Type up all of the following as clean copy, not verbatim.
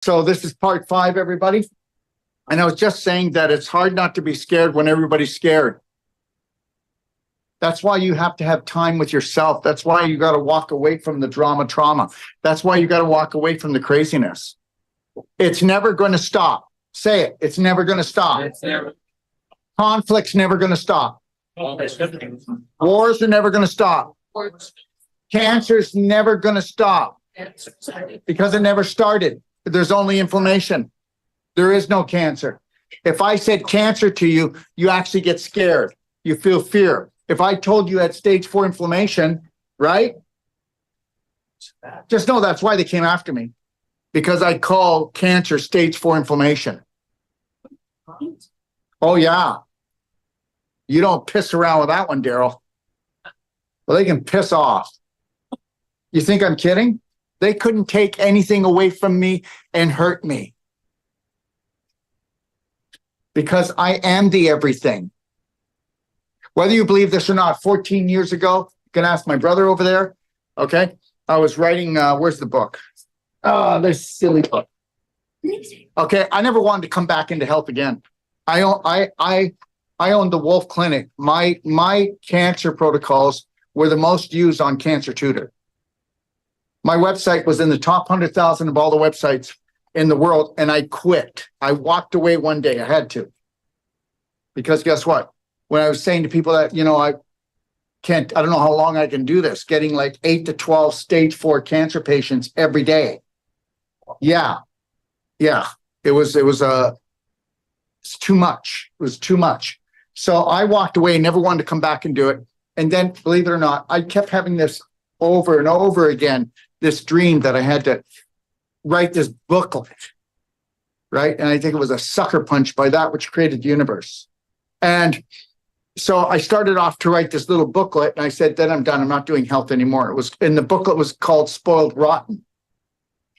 So this is part 5, everybody. And I was just saying that it's hard not to be scared when everybody's scared. That's why you have to have time with yourself. That's why you got to walk away from the trauma. That's why you got to walk away from the craziness. It's never going to stop. Say it. It's never going to stop. Conflict's never going to stop. Wars are never going to stop. Cancer's never going to stop because it never started. There's only inflammation. There is no cancer. If I said cancer to you, you actually get scared. You feel fear. If I told you had stage 4 inflammation, right? Just know that's why they came after me, because I call cancer stage 4 inflammation. Oh, yeah. You don't piss around with that one, Daryl. Well, they can piss off. You think I'm kidding? They couldn't take anything away from me and hurt me, because I am the everything. Whether you believe this or not, 14 years ago, you can ask my brother over there, okay? I was writing, where's the book? Oh, this silly book. Okay, I never wanted to come back into health again. I owned the Wolf Clinic. My cancer protocols were the most used on Cancer Tutor. My website was in the top 100,000 of all the websites in the world, and I quit. I walked away one day. I had to. Because guess what? When I was saying to people that, I don't know how long I can do this, getting like 8 to 12 stage 4 cancer patients every day. Yeah. It was it's too much. It was too much. So I walked away, never wanted to come back and do it. And then, believe it or not, I kept having this over and over again, this dream that I had to write this booklet, right? And I think it was a sucker punch by that which created the universe. And so I started off to write this little booklet, and I said, then I'm done. I'm not doing health anymore. And the booklet was called Spoiled Rotten,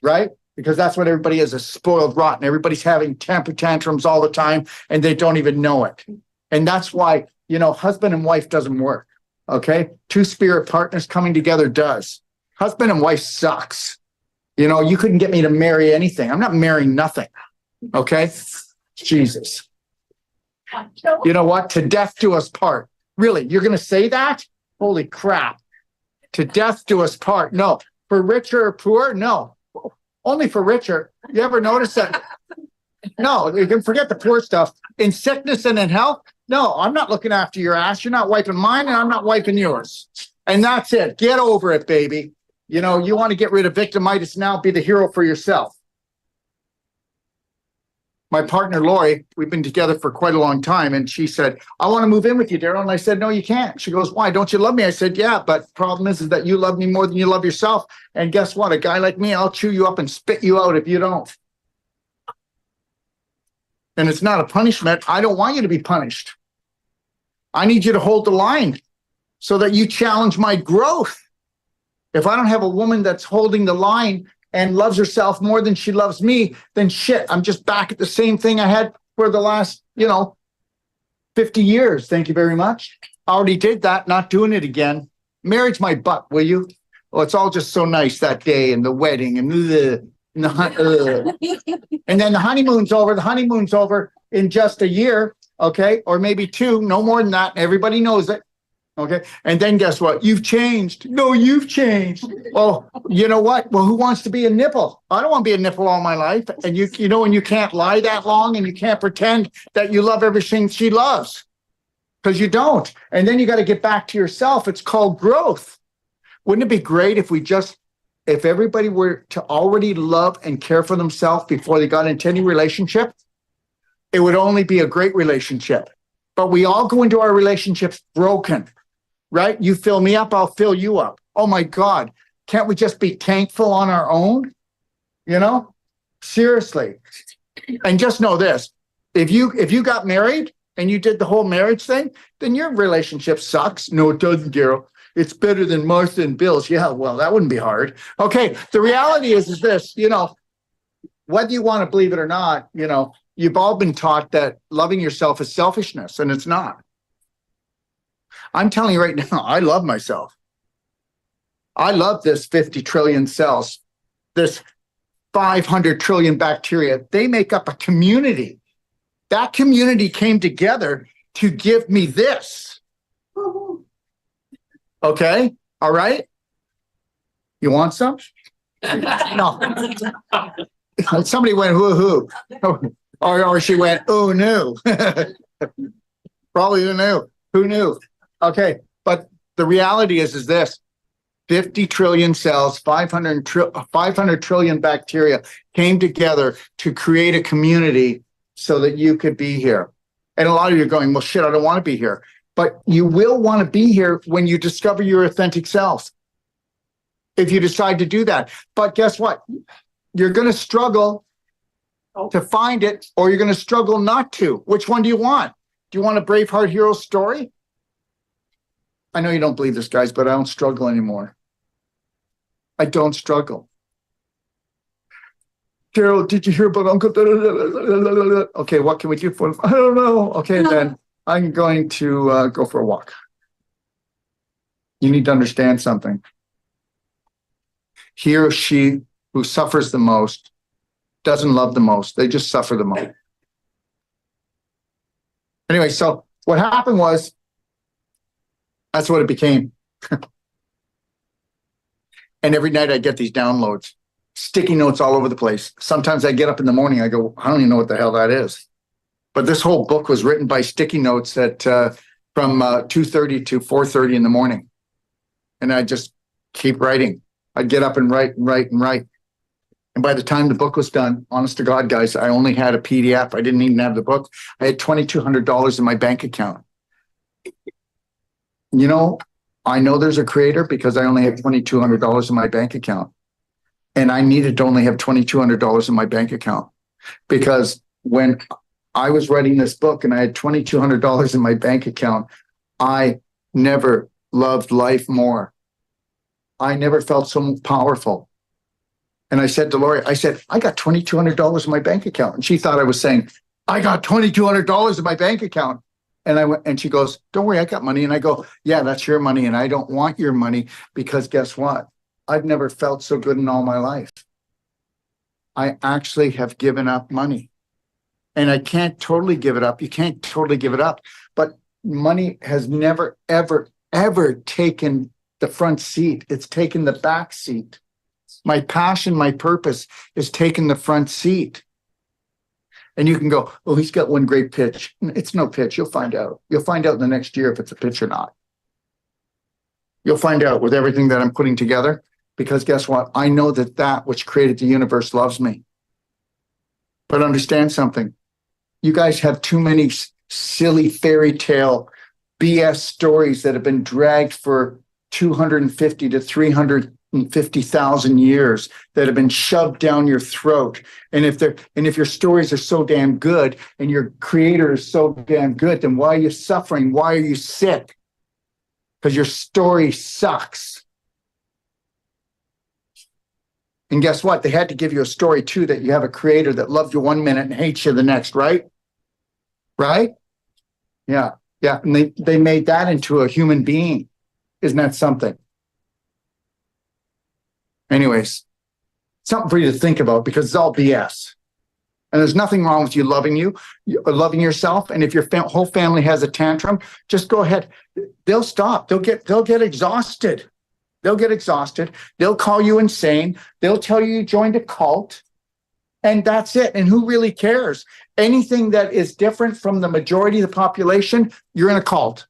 right? Because that's what everybody is spoiled rotten. Everybody's having temper tantrums all the time, and they don't even know it. And that's why, husband and wife doesn't work, okay? 2 spirit partners coming together does. Husband and wife sucks. You couldn't get me to marry anything. I'm not marrying nothing, okay? Jesus. You know what? To death do us part. Really? You're going to say that? Holy crap. To death do us part. No. For richer or poor? No. Only for richer. You ever notice that? No, you can forget the poor stuff. In sickness and in health? No, I'm not looking after your ass. You're not wiping mine, and I'm not wiping yours. And that's it. Get over it, baby. You want to get rid of victimitis now, be the hero for yourself. My partner, Lori, we've been together for quite a long time, and she said, I want to move in with you, Daryl. And I said, no, you can't. She goes, why? Don't you love me? I said, yeah, but the problem is that you love me more than you love yourself. And guess what? A guy like me, I'll chew you up and spit you out if you don't. And it's not a punishment. I don't want you to be punished. I need you to hold the line so that you challenge my growth. If I don't have a woman that's holding the line and loves herself more than she loves me, then shit, I'm just back at the same thing I had for the last, 50 years. Thank you very much. I already did that, not doing it again. Marriage my butt, will you? Well, it's all just so nice that day and the wedding and and then the honeymoon's over. The honeymoon's over in just a year, okay? Or maybe 2, no more than that. Everybody knows it. Okay. And then guess what? You've changed. No, you've changed. Oh, you know what? Well, who wants to be a nipple? I don't want to be a nipple all my life. And and you can't lie that long, and you can't pretend that you love everything she loves, because you don't. And then you got to get back to yourself. It's called growth. Wouldn't it be great if everybody were to already love and care for themselves before they got into any relationship? It would only be a great relationship. But we all go into our relationships broken. Right? You fill me up, I'll fill you up. Oh my God. Can't we just be thankful on our own? Seriously. And just know this. If you got married and you did the whole marriage thing, then your relationship sucks. No, it doesn't, Daryl. It's better than Martha and Bill's. Yeah, well, that wouldn't be hard. Okay. The reality is this, whether you want to believe it or not, you've all been taught that loving yourself is selfishness, and it's not. I'm telling you right now, I love myself. I love this 50 trillion cells, this 500 trillion bacteria. They make up a community. That community came together to give me this. Okay? All right? You want some? No. Somebody went, hoo. Or she went, oh, no. Probably who knew? Okay. But the reality is this. 50 trillion cells, 500 trillion bacteria came together to create a community so that you could be here. And a lot of you are going, well, shit, I don't want to be here. But you will want to be here when you discover your authentic selves. If you decide to do that. But guess what? You're going to struggle to find it, or you're going to struggle not to. Which one do you want? Do you want a Braveheart hero story? I know you don't believe this, guys, but I don't struggle anymore. I don't struggle. Carol, did you hear about Uncle? Okay, what can we do for him? I don't know. Okay, then I'm going to go for a walk. You need to understand something. He or she who suffers the most doesn't love the most. They just suffer the most. Anyway, so what happened was, that's what it became. And every night I get these downloads, sticky notes all over the place. Sometimes I get up in the morning, I go, I don't even know what the hell that is. But this whole book was written by sticky notes at from 2:30 to 4:30 in the morning. And I just keep writing. I'd get up and write. And by the time the book was done, honest to God, guys, I only had a PDF. I didn't even have the book. I had $2,200 in my bank account. You know, I know there's a creator because I only have $2,200 in my bank account. And I needed to only have $2,200 in my bank account because when I was writing this book and I had $2,200 in my bank account, I never loved life more. I never felt so powerful. And I said to Lori, I said, I got $2,200 in my bank account. And she thought I was saying, I got $2,200 in my bank account. And I went, and she goes, don't worry, I got money. And I go, yeah, that's your money. And I don't want your money because guess what? I've never felt so good in all my life. I actually have given up money. And I can't totally give it up. You can't totally give it up. But money has never, ever, ever taken the front seat. It's taken the back seat. My passion, my purpose is taking the front seat. And you can go, oh, he's got one great pitch. It's no pitch. You'll find out. You'll find out in the next year if it's a pitch or not. You'll find out with everything that I'm putting together. Because guess what? I know that that which created the universe loves me. But understand something. You guys have too many silly fairy tale BS stories that have been dragged for 250 to 350,000 years that have been shoved down your throat. And if your stories are so damn good and your creator is so damn good, then why are you suffering? Why are you sick? Because your story sucks. And guess what? They had to give you a story too, that you have a creator that loved you 1 minute and hates you the next, right? Right? Yeah. Yeah. And they made that into a human being. Isn't that something? Anyways, something for you to think about because it's all BS. And there's nothing wrong with you loving yourself. And if your whole family has a tantrum, just go ahead. They'll stop. They'll get exhausted. They'll get exhausted. They'll call you insane. They'll tell you joined a cult. And that's it. And who really cares? Anything that is different from the majority of the population, you're in a cult.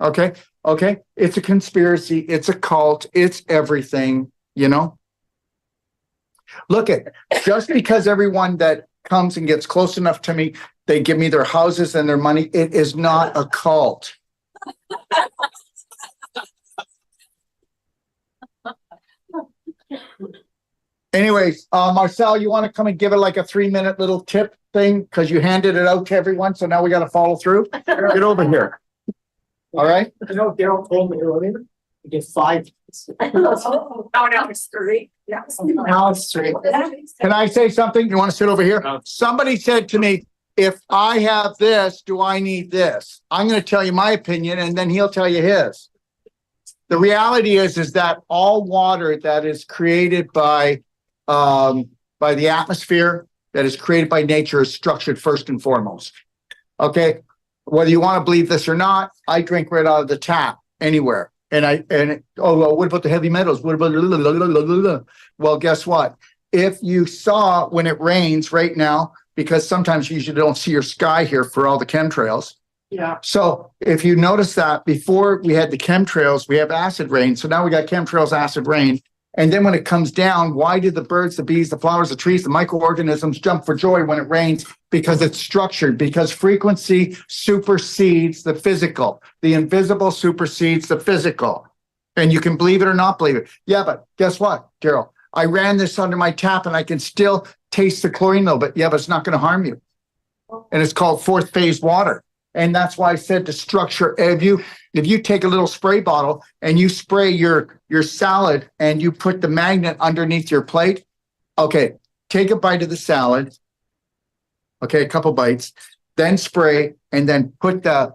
Okay? Okay? It's a conspiracy. It's a cult. It's everything, you know? Look at just because everyone that comes and gets close enough to me, they give me their houses and their money, it is not a cult. Anyways, Marcel, you want to come and give it like a 3-minute little tip thing because you handed it out to everyone, so now we got to follow through. Get over here. All right. You know, Daryl told me earlier, you get 5. Oh, now it's 3. Yeah. Now it's 3. Can I say something? You want to sit over here? Somebody said to me, if I have this, do I need this? I'm going to tell you my opinion, and then he'll tell you his. the reality is that all water that is created by the atmosphere, that is created by nature, is structured first and foremost. Okay, whether you want to believe this or not, I drink right out of the tap anywhere. Well, what about the heavy metals? What about well, guess what? If you saw when it rains right now, because sometimes you usually don't see your sky here for all the chemtrails. Yeah. So if you notice that before we had the chemtrails, we have acid rain. So now we got chemtrails, acid rain. And then when it comes down, why do the birds, the bees, the flowers, the trees, the microorganisms jump for joy when it rains? Because it's structured, because frequency supersedes the physical. The invisible supersedes the physical. And you can believe it or not believe it. Yeah, but guess what, Daryl? I ran this under my tap and I can still taste the chlorine though, but it's not going to harm you. And it's called fourth phase water. And that's why I said to structure, if you take a little spray bottle and you spray your salad and you put the magnet underneath your plate, okay, take a bite of the salad, okay, a couple bites, then spray, and then put the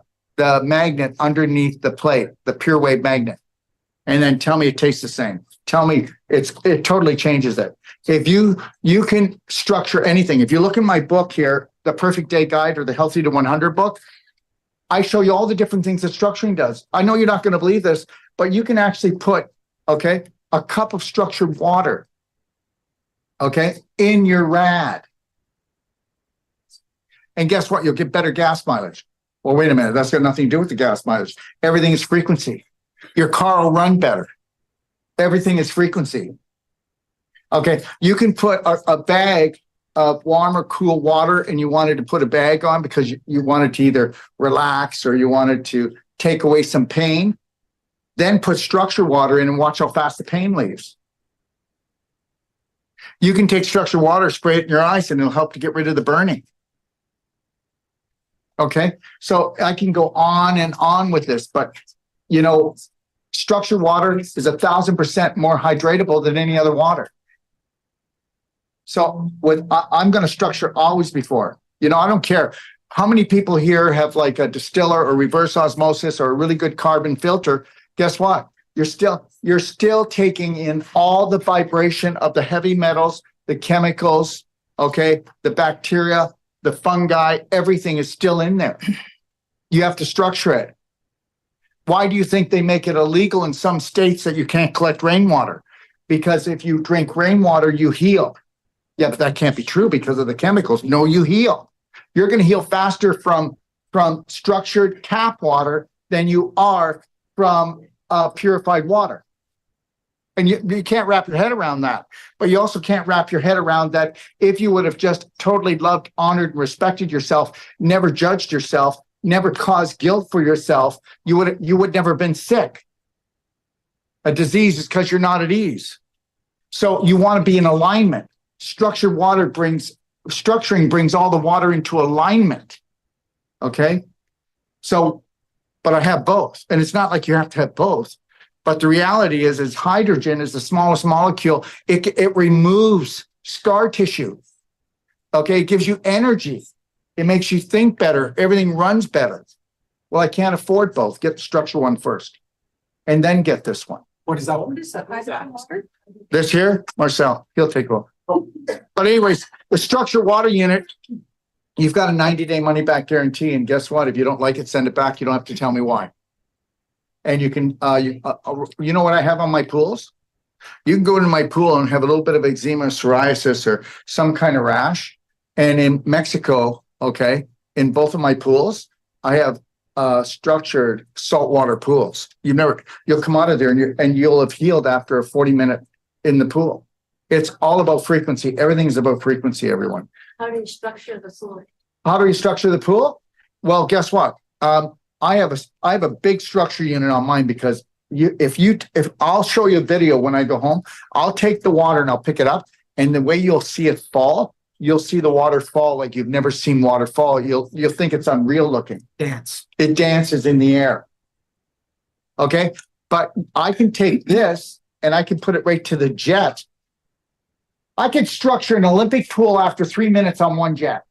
magnet underneath the plate, the Pure Wave magnet, and then tell me it tastes the same. Tell me it totally changes it. If you can structure anything. If you look in my book here, the Perfect Day Guide or the Healthy to 100 book, I show you all the different things that structuring does. I know you're not going to believe this, but you can actually put, okay, a cup of structured water, okay, in your rad. And guess what? You'll get better gas mileage. Well, wait a minute. That's got nothing to do with the gas mileage. Everything is frequency. Your car will run better. Everything is frequency. Okay, you can put a bag of warm or cool water and you wanted to put a bag on because you wanted to either relax or you wanted to take away some pain, then put structured water in and watch how fast the pain leaves. You can take structured water, spray it in your eyes, and it'll help to get rid of the burning. Okay, so I can go on and on with this, but structured water is 1,000% more hydratable than any other water. So I'm going to structure always before. I don't care how many people here have like a distiller or reverse osmosis or a really good carbon filter. Guess what? You're still taking in all the vibration of the heavy metals, the chemicals, okay, the bacteria, the fungi, everything is still in there. You have to structure it. Why do you think they make it illegal in some states that you can't collect rainwater? Because if you drink rainwater, you heal. Yeah, but that can't be true because of the chemicals. No, you heal. You're going to heal faster from structured tap water than you are from purified water. And you can't wrap your head around that. But you also can't wrap your head around that if you would have just totally loved, honored, and respected yourself, never judged yourself, never caused guilt for yourself, you would never have been sick. A disease is because you're not at ease. So you want to be in alignment. Structuring brings all the water into alignment. Okay. So, but I have both. And it's not like you have to have both. But the reality is hydrogen is the smallest molecule. It removes scar tissue. Okay. It gives you energy. It makes you think better. Everything runs better. Well, I can't afford both. Get the structure one first and then get this one. What is that one? What is that? This here, Marcel, he'll take over. But anyways, the structured water unit, you've got a 90-day money back guarantee. And guess what? If you don't like it, send it back. You don't have to tell me why. And you can, you know what I have on my pools? You can go into my pool and have a little bit of eczema, psoriasis, or some kind of rash. And in Mexico, okay, in both of my pools, I have structured saltwater pools. You'll come out of there and you'll have healed after a 40-minute in the pool. It's all about frequency. Everything is about frequency, everyone. How do you structure the pool? How do you structure the pool? Well, guess what? I have a big structure unit on mine because if I'll show you a video when I go home, I'll take the water and I'll pick it up, and the way you'll see it fall, you'll see the water fall like you've never seen water fall. You'll think it's unreal looking. It dances in the air. Okay, but I can take this and I can put it right to the jet. I can structure an Olympic pool after 3 minutes on one jet.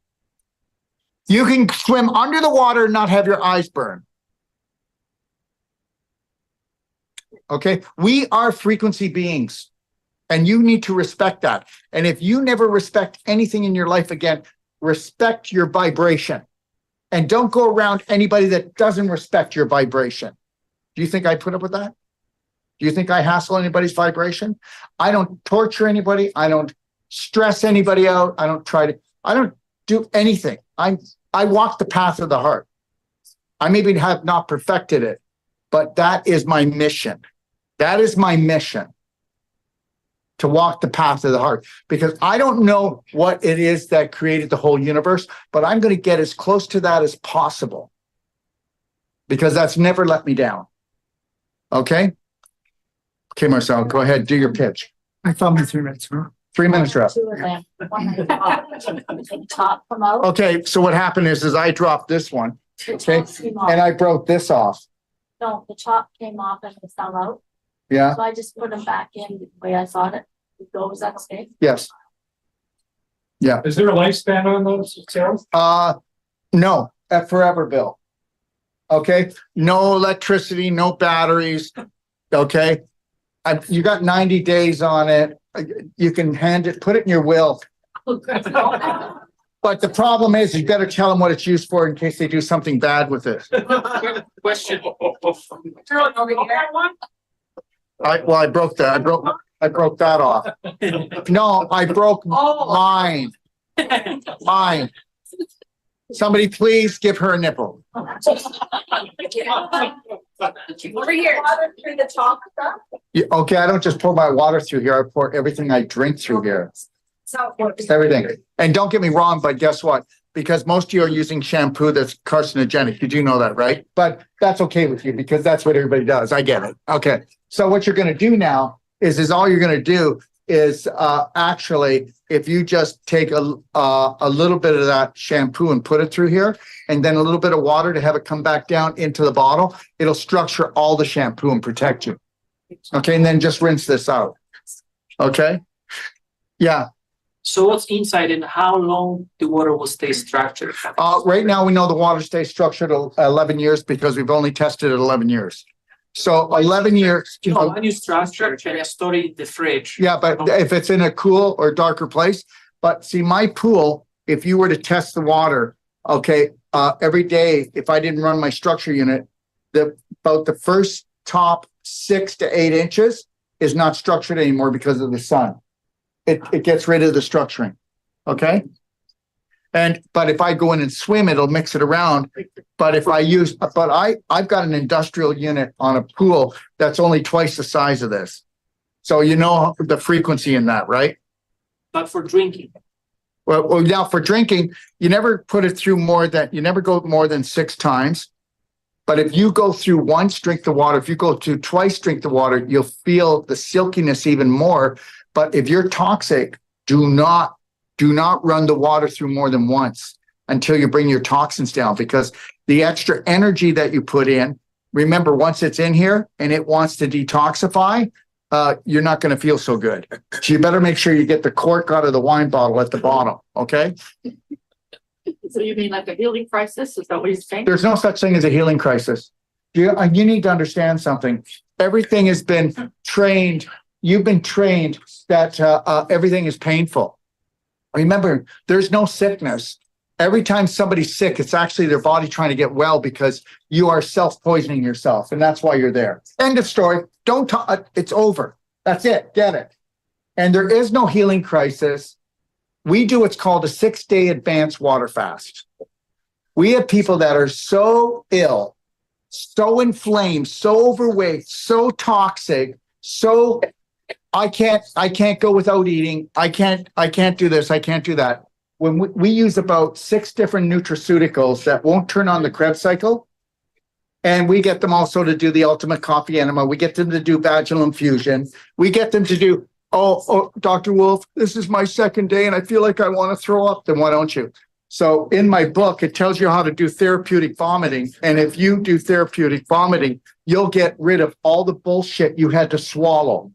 You can swim under the water and not have your eyes burn. okay? We are frequency beings. And you need to respect that. And if you never respect anything in your life again, respect your vibration. And don't go around anybody that doesn't respect your vibration. Do you think I put up with that? Do you think I hassle anybody's vibration? I don't torture anybody. I don't stress anybody out. I don't do anything. I walk the path of the heart. I maybe have not perfected it, but that is my mission. That is my mission. To walk the path of the heart, because I don't know what it is that created the whole universe, but I'm going to get as close to that as possible because that's never let me down. Okay? Okay, Marcel, go ahead, do your pitch. I thought my 3 minutes, huh? 3 minutes are up. Two of them, one at the top, the top come out. Okay, so what happened is I dropped this one, The okay, top came off. and I broke this off. No, the top came off and it fell out, Yeah, so I just put them back in the way I thought it would go. Was that okay? yes. Is there a lifespan on those, Sarah? No, at Forever Bill. Okay, no electricity, no batteries. Okay, you got 90 days on it. You can put it in your will. But the problem is, you better tell them what it's used for in case they do something bad with it. Question. I broke that. I broke that off. No, I broke mine. Mine. Somebody please give her a nipple. Over here. Water through the top stuff. Okay, I don't just pour my water through here. I pour everything I drink through here. So. Everything. And don't get me wrong, but guess what? Because most of you are using shampoo that's carcinogenic. You do know that, right? But that's okay with you because that's what everybody does. I get it. Okay. So what you're going to do now is all you're going to do is actually, if you just take a little bit of that shampoo and put it through here, and then a little bit of water to have it come back down into the bottle, it'll structure all the shampoo and protect you. Okay. And then just rinse this out. Okay. Yeah. So what's inside and how long the water will stay structured? Right now, we know the water stays structured 11 years because we've only tested it 11 years. So 11 years. No, when you structure, can you store it in the fridge? Yeah, but if it's in a cool or darker place, but see, my pool, if you were to test the water, okay, every day, if I didn't run my structure unit, about the first top 6 to 8 inches is not structured anymore because of the sun. It gets rid of the structuring. Okay. But if I go in and swim, it'll mix it around. But if I I've got an industrial unit on a pool that's only twice the size of this. So you know the frequency in that, right? But for drinking. Well, now for drinking, you never put it through you never go more than 6 times. But if you go through once, drink the water. If you go through twice, drink the water, you'll feel the silkiness even more. But if you're toxic, do not run the water through more than once until you bring your toxins down, because the extra energy that you put in, remember, once it's in here and it wants to detoxify, you're not going to feel so good. So you better make sure you get the cork out of the wine bottle at the bottom. Okay. So you mean like a healing crisis? Is that what you're saying? There's no such thing as a healing crisis. You need to understand something. Everything has been trained. You've been trained that everything is painful. Remember, there's no sickness. Every time somebody's sick, it's actually their body trying to get well because you are self-poisoning yourself. And that's why you're there. End of story. Don't talk. It's over. That's it. Get it. And there is no healing crisis. We do what's called a 6-day advanced water fast. We have people that are so ill, so inflamed, so overweight, so toxic, so I can't go without eating. I can't do this. I can't do that. When we use about 6 different nutraceuticals that won't turn on the Krebs cycle. And we get them also to do the ultimate coffee enema. We get them to do vaginal infusion. We get them to do, oh, Dr. Wolf, this is my 2nd day and I feel like I want to throw up. Then why don't you? So in my book, it tells you how to do therapeutic vomiting. And if you do therapeutic vomiting, you'll get rid of all the bullshit you had to swallow.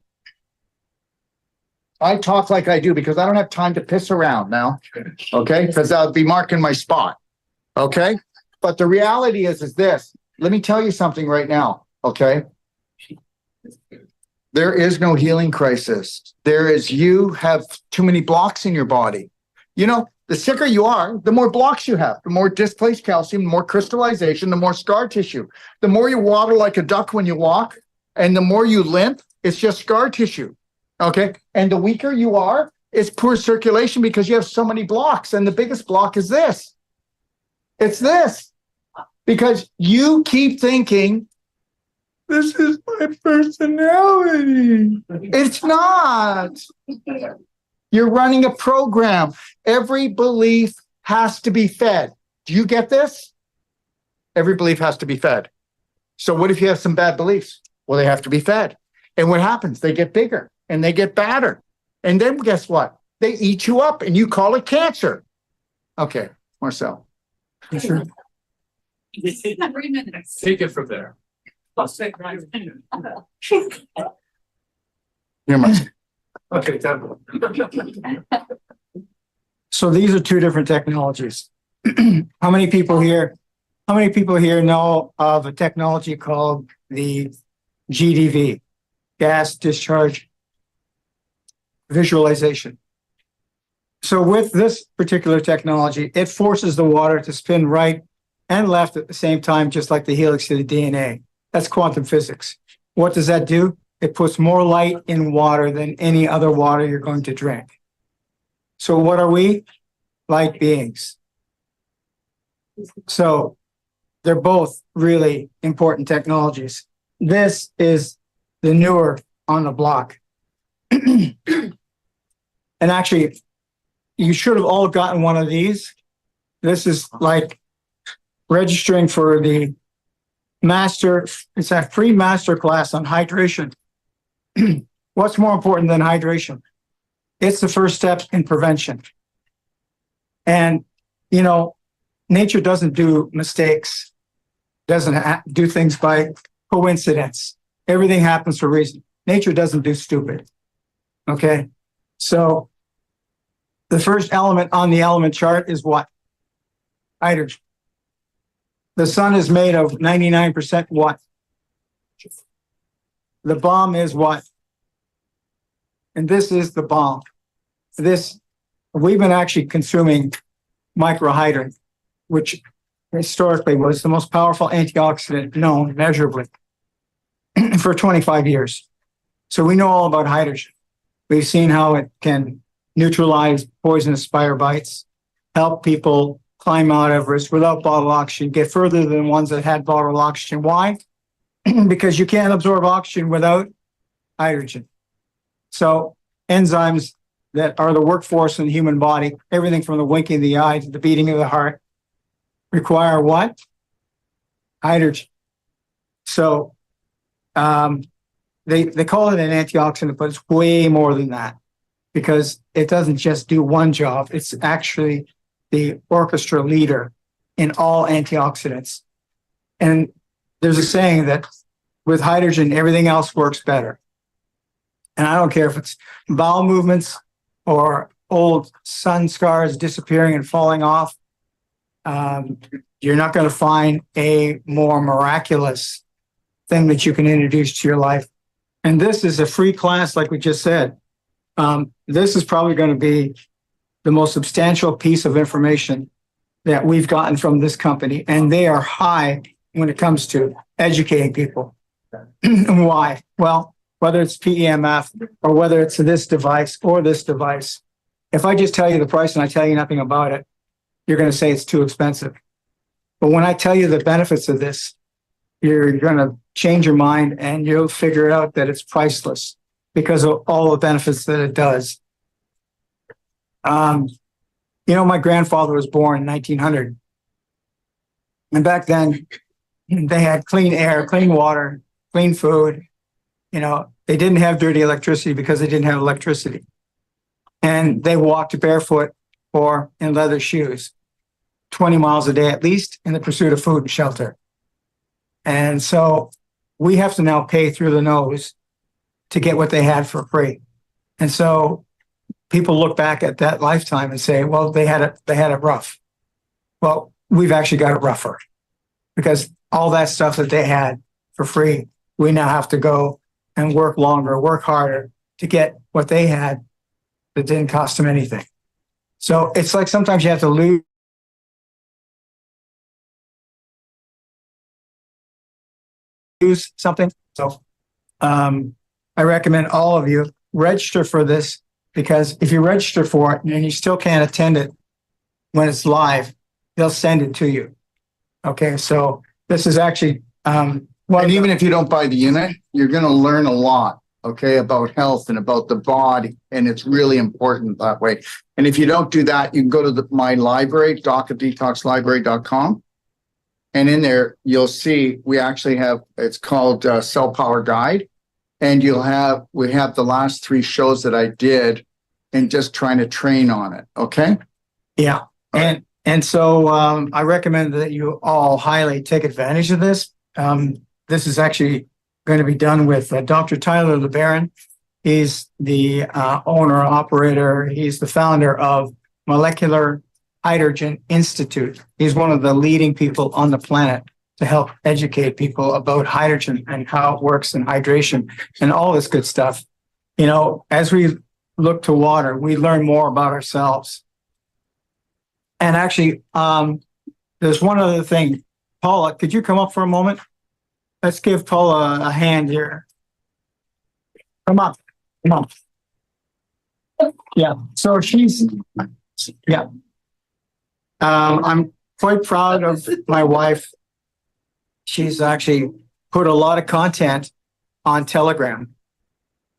I talk like I do because I don't have time to piss around now. Okay. Because I'll be marking my spot. Okay. But the reality is this. Let me tell you something right now. Okay. There is no healing crisis. There is you have too many blocks in your body. You know, the sicker you are, the more blocks you have, the more displaced calcium, the more crystallization, the more scar tissue. The more you waddle like a duck when you walk, and the more you limp, it's just scar tissue. Okay. And the weaker you are, it's poor circulation because you have so many blocks. And the biggest block is this. It's this. Because you keep thinking, this is my personality. It's not. You're running a program. Every belief has to be fed. Do you get this? Every belief has to be fed. So what if you have some bad beliefs? Well, they have to be fed. And what happens? They get bigger and they get badder. And then guess what? They eat you up and you call it cancer. Okay, Marcel. You sure? 3 minutes. Take it from there. Here, Marcel. Okay, done. So these are two different technologies. How many people here know of a technology called the GDV, gas discharge visualization? So with this particular technology, it forces the water to spin right and left at the same time, just like the helix to the DNA. That's quantum physics. What does that do? It puts more light in water than any other water you're going to drink. So what are we? Light beings. So they're both really important technologies. This is the newer on the block. And actually, you should have all gotten one of these. This is like registering for the master. It's a free master class on hydration. What's more important than hydration? It's the first step in prevention. And, you know, nature doesn't do mistakes, doesn't do things by coincidence. Everything happens for a reason. Nature doesn't do stupid. Okay. So the first element on the element chart is what? Hydrogen. The sun is made of 99% what? The bomb is what? And this is the bomb. We've been actually consuming microhydrin, which historically was the most powerful antioxidant known measurably for 25 years. So we know all about hydrogen. We've seen how it can neutralize poisonous spider bites, help people climb Mount Everest without bottled oxygen, get further than ones that had bottled oxygen. Why? Because you can't absorb oxygen without hydrogen. So enzymes that are the workforce in the human body, everything from the winking of the eye to the beating of the heart, require what? Hydrogen. So they call it an antioxidant, but it's way more than that because it doesn't just do one job. It's actually the orchestra leader in all antioxidants. And there's a saying that with hydrogen, everything else works better. And I don't care if it's bowel movements or old sun scars disappearing and falling off. You're not going to find a more miraculous thing that you can introduce to your life. And this is a free class, like we just said. This is probably going to be the most substantial piece of information that we've gotten from this company. And they are high when it comes to educating people. And why? Well, whether it's PEMF or whether it's this device or this device, if I just tell you the price and I tell you nothing about it, you're going to say it's too expensive. But when I tell you the benefits of this, you're going to change your mind and you'll figure out that it's priceless because of all the benefits that it does. You know, my grandfather was born in 1900. And back then, they had clean air, clean water, clean food. You know, they didn't have dirty electricity because they didn't have electricity. And they walked barefoot or in leather shoes, 20 miles a day at least, in the pursuit of food and shelter. And so we have to now pay through the nose to get what they had for free. And so people look back at that lifetime and say, well, they had it rough. Well, we've actually got it rougher because all that stuff that they had for free, we now have to go and work longer, work harder to get what they had that didn't cost them anything. So it's like sometimes you have to lose something. So I recommend all of you register for this, because if you register for it and you still can't attend it when it's live, they'll send it to you. Okay, so this is actually well, And even if you don't buy the unit, you're going to learn a lot, okay, about health and about the body. And it's really important that way. And if you don't do that, you can go to my library, docofdetoxlibrary.com. And in there, you'll see we actually have, it's called Cell Power Guide. And we have the last 3 shows that I did and just trying to train on it. Okay. yeah. And so I recommend that you all highly take advantage of this. This is actually going to be done with Dr. Tyler LeBaron. He's the owner, operator. He's the founder of Molecular Hydrogen Institute. He's one of the leading people on the planet to help educate people about hydrogen and how it works in hydration and all this good stuff. You know, as we look to water, we learn more about ourselves. And actually, there's one other thing. Paula, could you come up for a moment? Let's give Paula a hand here. Come on. Yeah, so yeah. I'm quite proud of my wife. She's actually put a lot of content on Telegram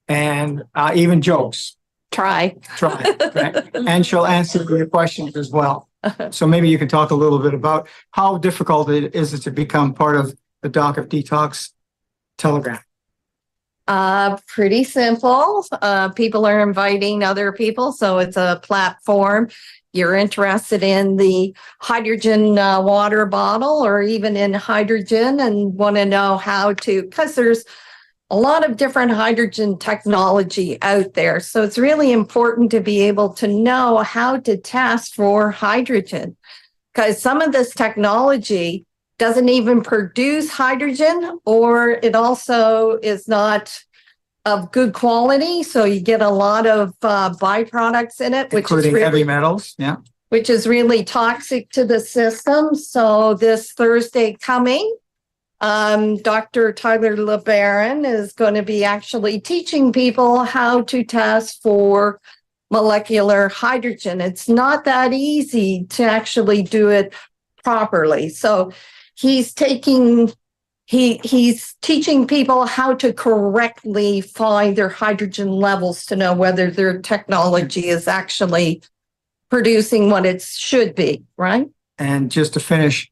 and even jokes. Try. Right? And she'll answer your questions as well. So maybe you can talk a little bit about how difficult it is to become part of the Doc of Detox Telegram. Pretty simple. People are inviting other people, so it's a platform. You're interested in the hydrogen water bottle or even in hydrogen and want to know how to, because there's a lot of different hydrogen technology out there. So it's really important to be able to know how to test for hydrogen, because some of this technology doesn't even produce hydrogen, or it also is not of good quality. So you get a lot of byproducts in it, which Including is really, heavy metals, yeah. which is really toxic to the system. So this Thursday coming, Dr. Tyler LeBaron is going to be actually teaching people how to test for molecular hydrogen. It's not that easy to actually do it properly. So he's teaching people how to correctly find their hydrogen levels to know whether their technology is actually producing what it should be, right? And just to finish,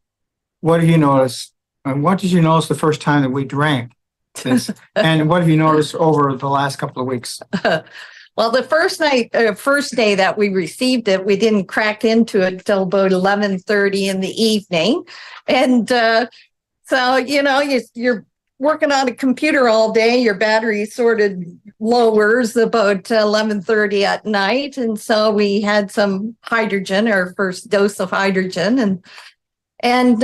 what have you noticed? And what did you notice the first time that we drank this? And what have you noticed over the last couple of weeks? Well, the first day that we received it, we didn't crack into it till about 11:30 in the evening. And so, you know, you're working on a computer all day, your battery sort of lowers about 11:30 at night. And so we had some hydrogen, our first dose of hydrogen. And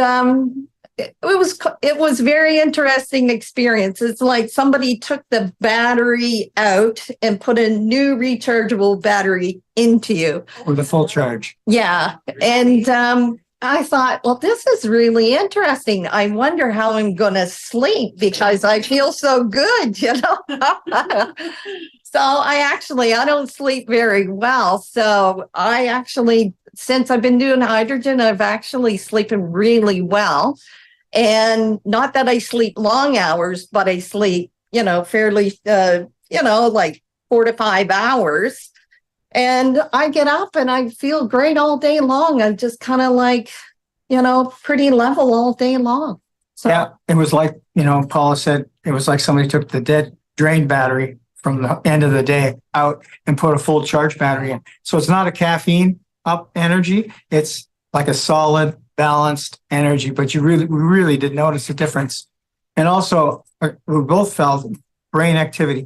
it was very interesting experience. It's like somebody took the battery out and put a new rechargeable battery into you. With a full charge. Yeah. And I thought, well, this is really interesting. I wonder how I'm going to sleep because I feel so good, you know? So I don't sleep very well. So since I've been doing hydrogen, I've actually sleeping really well. And not that I sleep long hours, but I sleep, fairly, like 4 to 5 hours. And I get up and I feel great all day long. I'm just kind of like, pretty level all day long. So, yeah, it was like, Paula said, it was like somebody took the dead drain battery from the end of the day out and put a full charge battery in. So it's not a caffeine up energy. It's like a solid, balanced energy, but we really did notice a difference. And also we both felt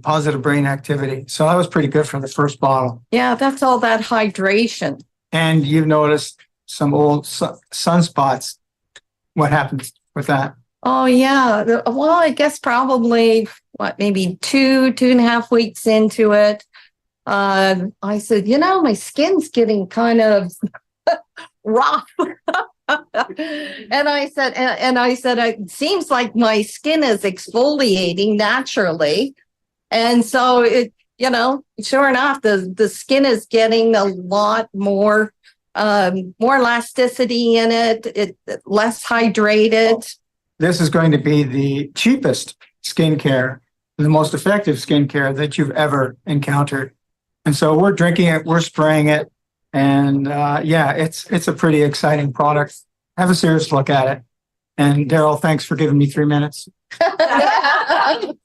positive brain activity. So that was pretty good for the first bottle. yeah, that's all that hydration. And you've noticed some old sunspots. What happened with that? Oh, yeah. Well, I guess probably maybe 2.5 weeks into it, I said, my skin's getting kind of rough. And I said, it seems like my skin is exfoliating naturally. And so sure enough, the skin is getting a lot more elasticity in it, less hydrated. This is going to be the cheapest skincare, the most effective skincare that you've ever encountered. And so we're drinking it, we're spraying it, and it's a pretty exciting product. Have a serious look at it. And Daryl, thanks for giving me 3 minutes. Thanks,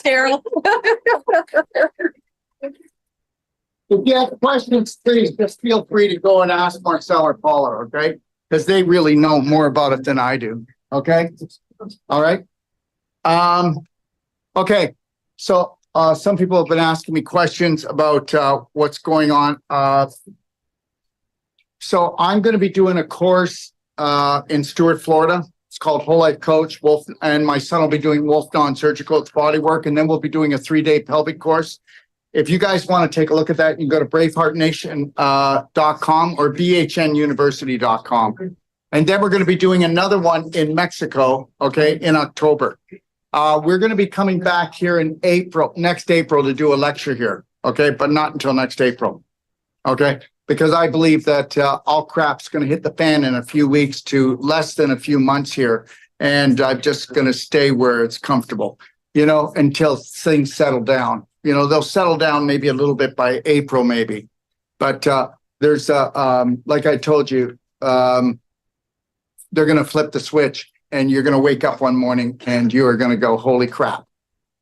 Daryl. If you have questions, please just feel free to go and ask Marcel or Paula, okay? Because they really know more about it than I do, okay? All right. Okay, so some people have been asking me questions about what's going on. So I'm going to be doing a course in Stuart, Florida. It's called Whole Life Coach. And my son will be doing Wolf Dawn Surgical. It's body work. And then we'll be doing a 3-day pelvic course. If you guys want to take a look at that, you can go to braveheartnation.com or bhnuniversity.com. And then we're going to be doing another one in Mexico, okay, in October. We're going to be coming back here in next April to do a lecture here, okay, but not until next April, okay, because I believe that all crap's going to hit the fan in a few weeks to less than a few months here, and I'm just going to stay where it's comfortable, until things settle down. They'll settle down maybe a little bit by April, maybe, but there's like I told you, they're going to flip the switch. And you're going to wake up one morning and you are going to go, holy crap.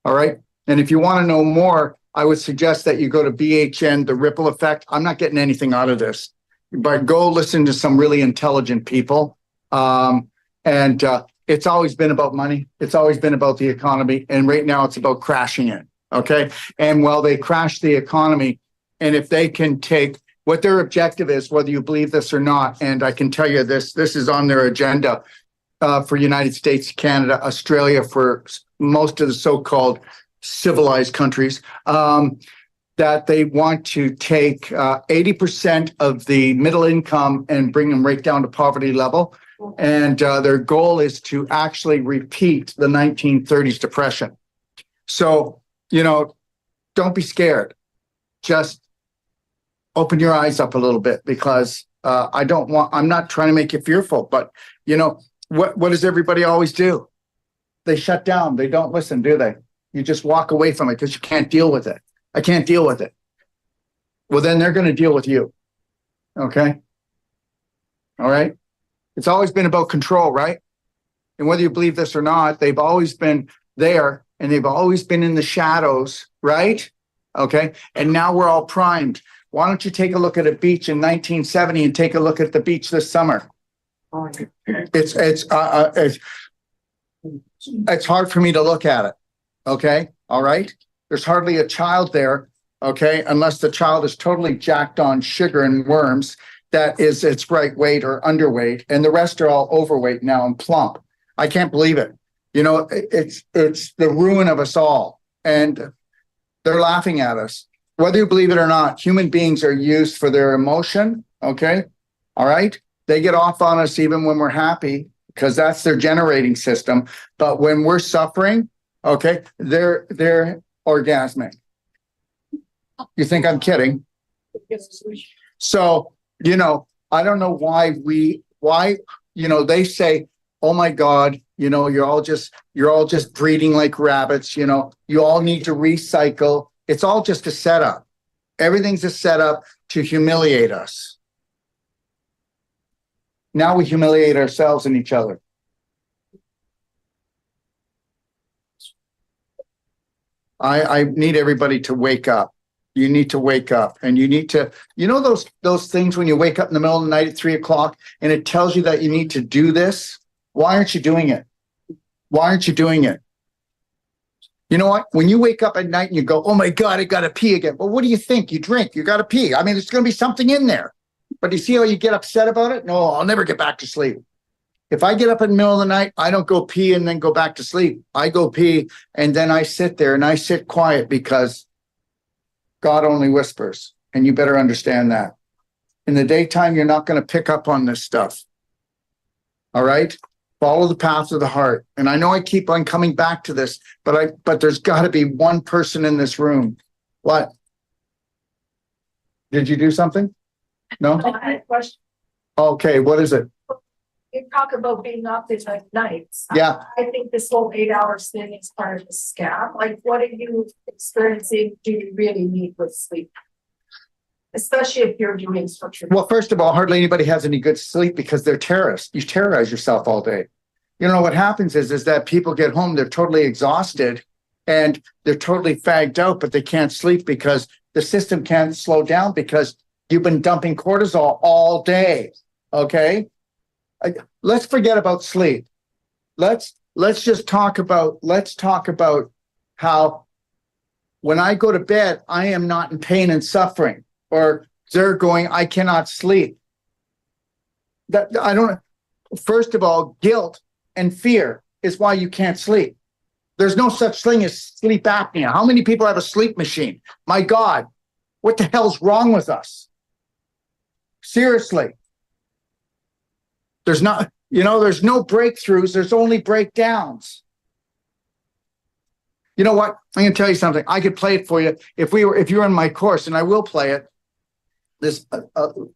All right. And if you want to know more, I would suggest that you go to BHN, The Ripple Effect. I'm not getting anything out of this, but go listen to some really intelligent people. And it's always been about money. It's always been about the economy. And right now it's about crashing it. Okay. And while they crash the economy, and if they can take what their objective is, whether you believe this or not, and I can tell you this is on their agenda. For United States, Canada, Australia, for most of the so-called civilized countries, that they want to take 80% of the middle income and bring them right down to poverty level. And their goal is to actually repeat the 1930s depression. So, don't be scared. Just open your eyes up a little bit, because I'm not trying to make you fearful, but, what does everybody always do? They shut down. They don't listen, do they? You just walk away from it because you can't deal with it. I can't deal with it. Well, then they're going to deal with you. Okay? All right? It's always been about control, right? And whether you believe this or not, they've always been there and they've always been in the shadows, right? Okay? And now we're all primed. Why don't you take a look at a beach in 1970 and take a look at the beach this summer? It's hard for me to look at it. Okay. All right. There's hardly a child there. Okay. Unless the child is totally jacked on sugar and worms, that is its right weight or underweight. And the rest are all overweight now and plump. I can't believe it. It's the ruin of us all. And they're laughing at us. Whether you believe it or not, human beings are used for their emotion. Okay. All right. They get off on us even when we're happy, because that's their generating system. But when we're suffering, okay, they're orgasmic. You think I'm kidding? So, I don't know why they say, oh my God, you're all just breeding like rabbits. You all need to recycle. It's all just a setup. Everything's a setup to humiliate us. Now we humiliate ourselves and each other. I need everybody to wake up. You need to wake up, and you need to, those things when you wake up in the middle of the night at 3:00 and it tells you that you need to do this. Why aren't you doing it? Why aren't you doing it? You know what? When you wake up at night and you go, oh my God, I got to pee again. Well, what do you think? You drink, you got to pee. I mean, there's going to be something in there. But you see how you get upset about it? No, I'll never get back to sleep. If I get up in the middle of the night, I don't go pee and then go back to sleep. I go pee and then I sit there and I sit quiet because God only whispers. And you better understand that. In the daytime, you're not going to pick up on this stuff. All right? Follow the path of the heart. And I know I keep on coming back to this, but there's got to be one person in this room. What? Did you do something? No? I had a question. Okay, what is it? You talk about being up at like nights. Yeah. I think this whole 8 hours thing is part of the scam. Like, what are you experiencing? Do you really need with sleep? Especially if you're doing structured. Well, first of all, hardly anybody has any good sleep because they're terrorists. You terrorize yourself all day. You know, what happens is that people get home, they're totally exhausted and they're totally fagged out, but they can't sleep because the system can't slow down because you've been dumping cortisol all day. Okay. Let's forget about sleep. Let's just talk about, how when I go to bed, I am not in pain and suffering, or they're going, I cannot sleep. That I don't, first of all, guilt and fear is why you can't sleep. There's no such thing as sleep apnea. How many people have a sleep machine? My God, what the hell's wrong with us? Seriously. There's not, there's no breakthroughs. There's only breakdowns. You know what? I'm going to tell you something. I could play it for you if you're in my course, and I will play it. This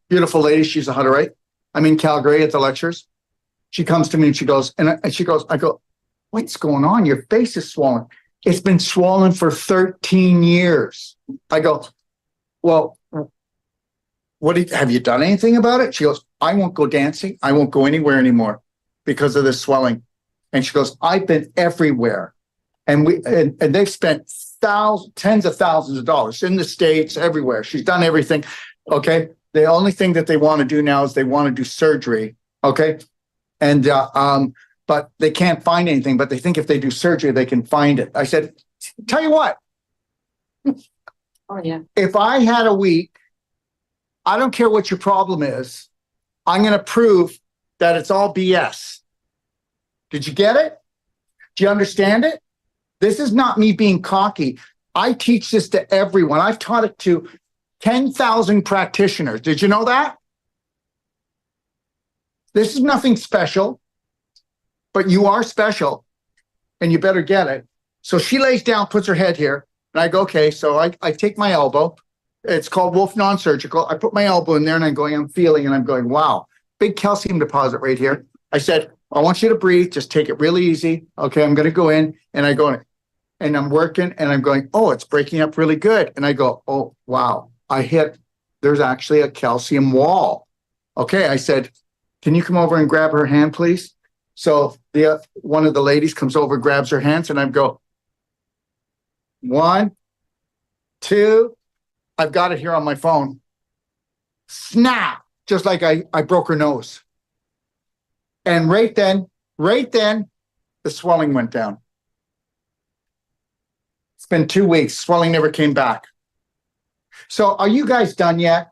beautiful lady, she's a Hutterite. I'm in Calgary at the lectures. She comes to me and she goes, I go, what's going on? Your face is swollen. It's been swollen for 13 years. I go, well, have you done anything about it? She goes, I won't go dancing. I won't go anywhere anymore because of this swelling. And she goes, I've been everywhere. And they've spent tens of thousands of dollars in the States, everywhere. She's done everything. Okay. The only thing that they want to do now is they want to do surgery. Okay. And, but they can't find anything, but they think if they do surgery, they can find it. I said, tell you what, Oh, yeah. if I had a week, I don't care what your problem is. I'm going to prove that it's all BS. Did you get it? Do you understand it? This is not me being cocky. I teach this to everyone. I've taught it to 10,000 practitioners. Did you know that? This is nothing special, but you are special and you better get it. So she lays down, puts her head here, and I go, okay. So I take my elbow. It's called Wolf Non-Surgical. I put my elbow in there and I'm feeling, and I'm going, wow, big calcium deposit right here. I said, I want you to breathe. Just take it really easy. Okay, I'm going to go in, and I go in, and I'm working, and I'm going, oh, it's breaking up really good. And I go, oh, wow, there's actually a calcium wall. Okay, I said, can you come over and grab her hand, please? So one of the ladies comes over, grabs her hands, and I go, 1, 2, I've got it here on my phone. Snap, just like I broke her nose. And right then, the swelling went down. It's been 2 weeks. Swelling never came back. So are you guys done yet?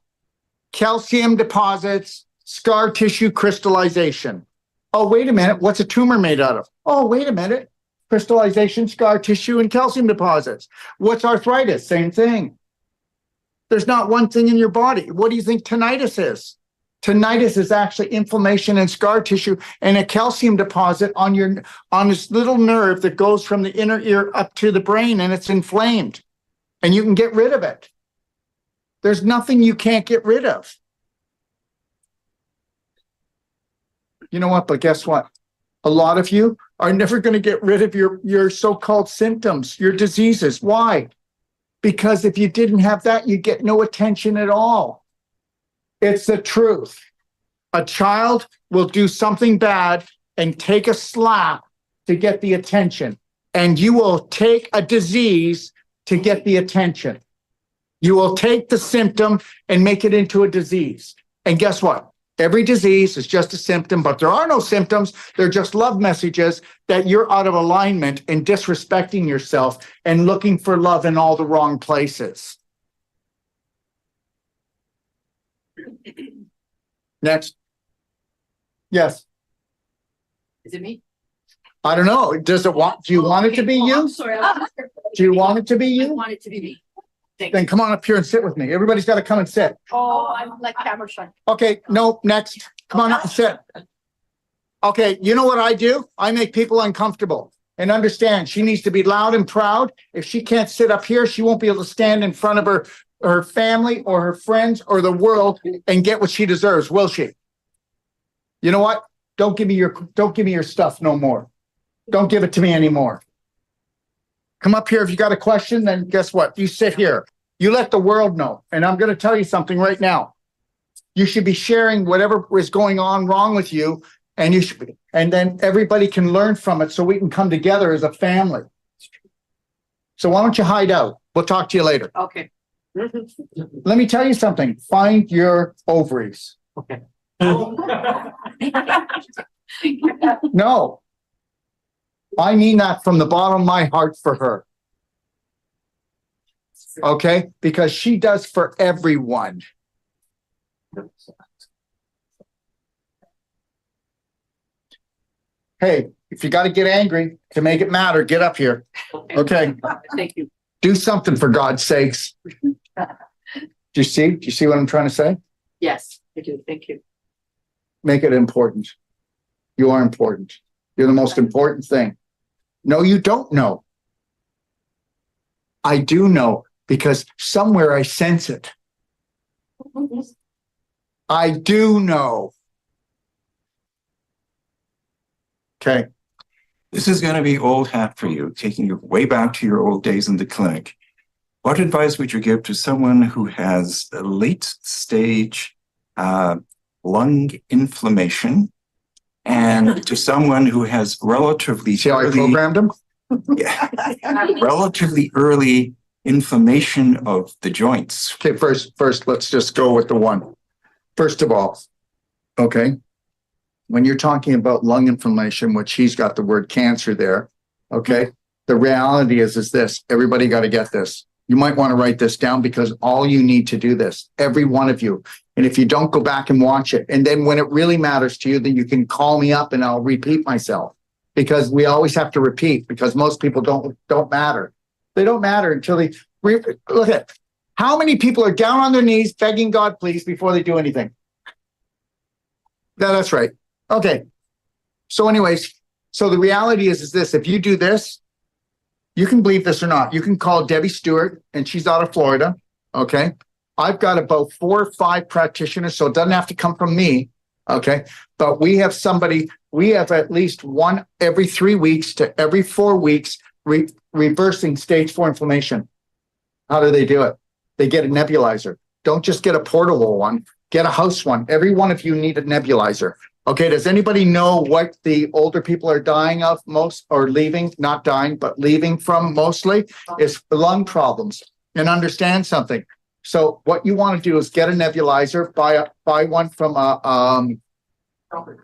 Calcium deposits, scar tissue crystallization. Oh, wait a minute. What's a tumor made out of? Oh, wait a minute. Crystallization, scar tissue, and calcium deposits. What's arthritis? Same thing. There's not one thing in your body. What do you think tinnitus is? Tinnitus is actually inflammation and scar tissue and a calcium deposit on this little nerve that goes from the inner ear up to the brain, and it's inflamed. And you can get rid of it. There's nothing you can't get rid of. You know what? But guess what? A lot of you are never going to get rid of your so-called symptoms, your diseases. Why? Because if you didn't have that, you'd get no attention at all. It's the truth. A child will do something bad and take a slap to get the attention. And you will take a disease to get the attention. You will take the symptom and make it into a disease. And guess what? Every disease is just a symptom, but there are no symptoms. They're just love messages that you're out of alignment and disrespecting yourself and looking for love in all the wrong places. Next. Yes. Is it me? I don't know. Do you want it to be Oh, I'm you? sorry. Do you want it to be I you? want it to be me. Thank Then you. come on up here and sit with me. Everybody's got to come and sit. Oh, I'm like camera shy. Okay, no, next. Come on up and sit. Okay, you know what I do? I make people uncomfortable. And understand, she needs to be loud and proud. If she can't sit up here, she won't be able to stand in front of her family or her friends or the world and get what she deserves, will she? You know what? Don't give me your stuff no more. Don't give it to me anymore. Come up here. If you got a question, then guess what? You sit here. You let the world know. And I'm going to tell you something right now. You should be sharing whatever is going on wrong with you. And you should be, and then everybody can learn from it so we can come together as a family. So why don't you hide out? We'll talk to you later. Okay. Let me tell you something. Find your ovaries. Okay. No. I mean that from the bottom of my heart for her. Okay? Because she does for everyone. Hey, if you got to get angry to make it matter, get up here. Okay? Thank you. Do something for God's sakes. Do you see? Do you see what I'm trying to say? Yes, I do. Thank you. Make it important. You are important. You're the most important thing. No, you don't know. I do know because somewhere I sense it. I do know. Okay. This is going to be old hat for you, taking you way back to your old days in the clinic. What advice would you give to someone who has a late stage lung inflammation and to someone who has relatively See how I early, programmed him? relatively early inflammation of the joints? Okay, first, let's just go with the one. First of all, okay, when you're talking about lung inflammation, which he's got the word cancer there, okay, the reality is this, everybody got to get this. You might want to write this down because all you need to do this, every one of you. And if you don't, go back and watch it. And then when it really matters to you, then you can call me up and I'll repeat myself because we always have to repeat because most people don't matter. They don't matter until they look at how many people are down on their knees begging God, please, before they do anything. Yeah, that's right. Okay. So anyways, so the reality is this, if you do this, you can believe this or not, you can call Debbie Stewart and she's out of Florida. Okay. I've got about 4 or 5 practitioners, so it doesn't have to come from me. Okay. But we have at least one every 3 weeks to every 4 weeks reversing stage 4 inflammation. How do they do it? They get a nebulizer. Don't just get a portable one, get a house one. Every one of you need a nebulizer. Okay, does anybody know what the older people are dying of most or leaving, not dying, but leaving from mostly is lung problems. And understand something. So what you want to do is get a nebulizer, buy one from a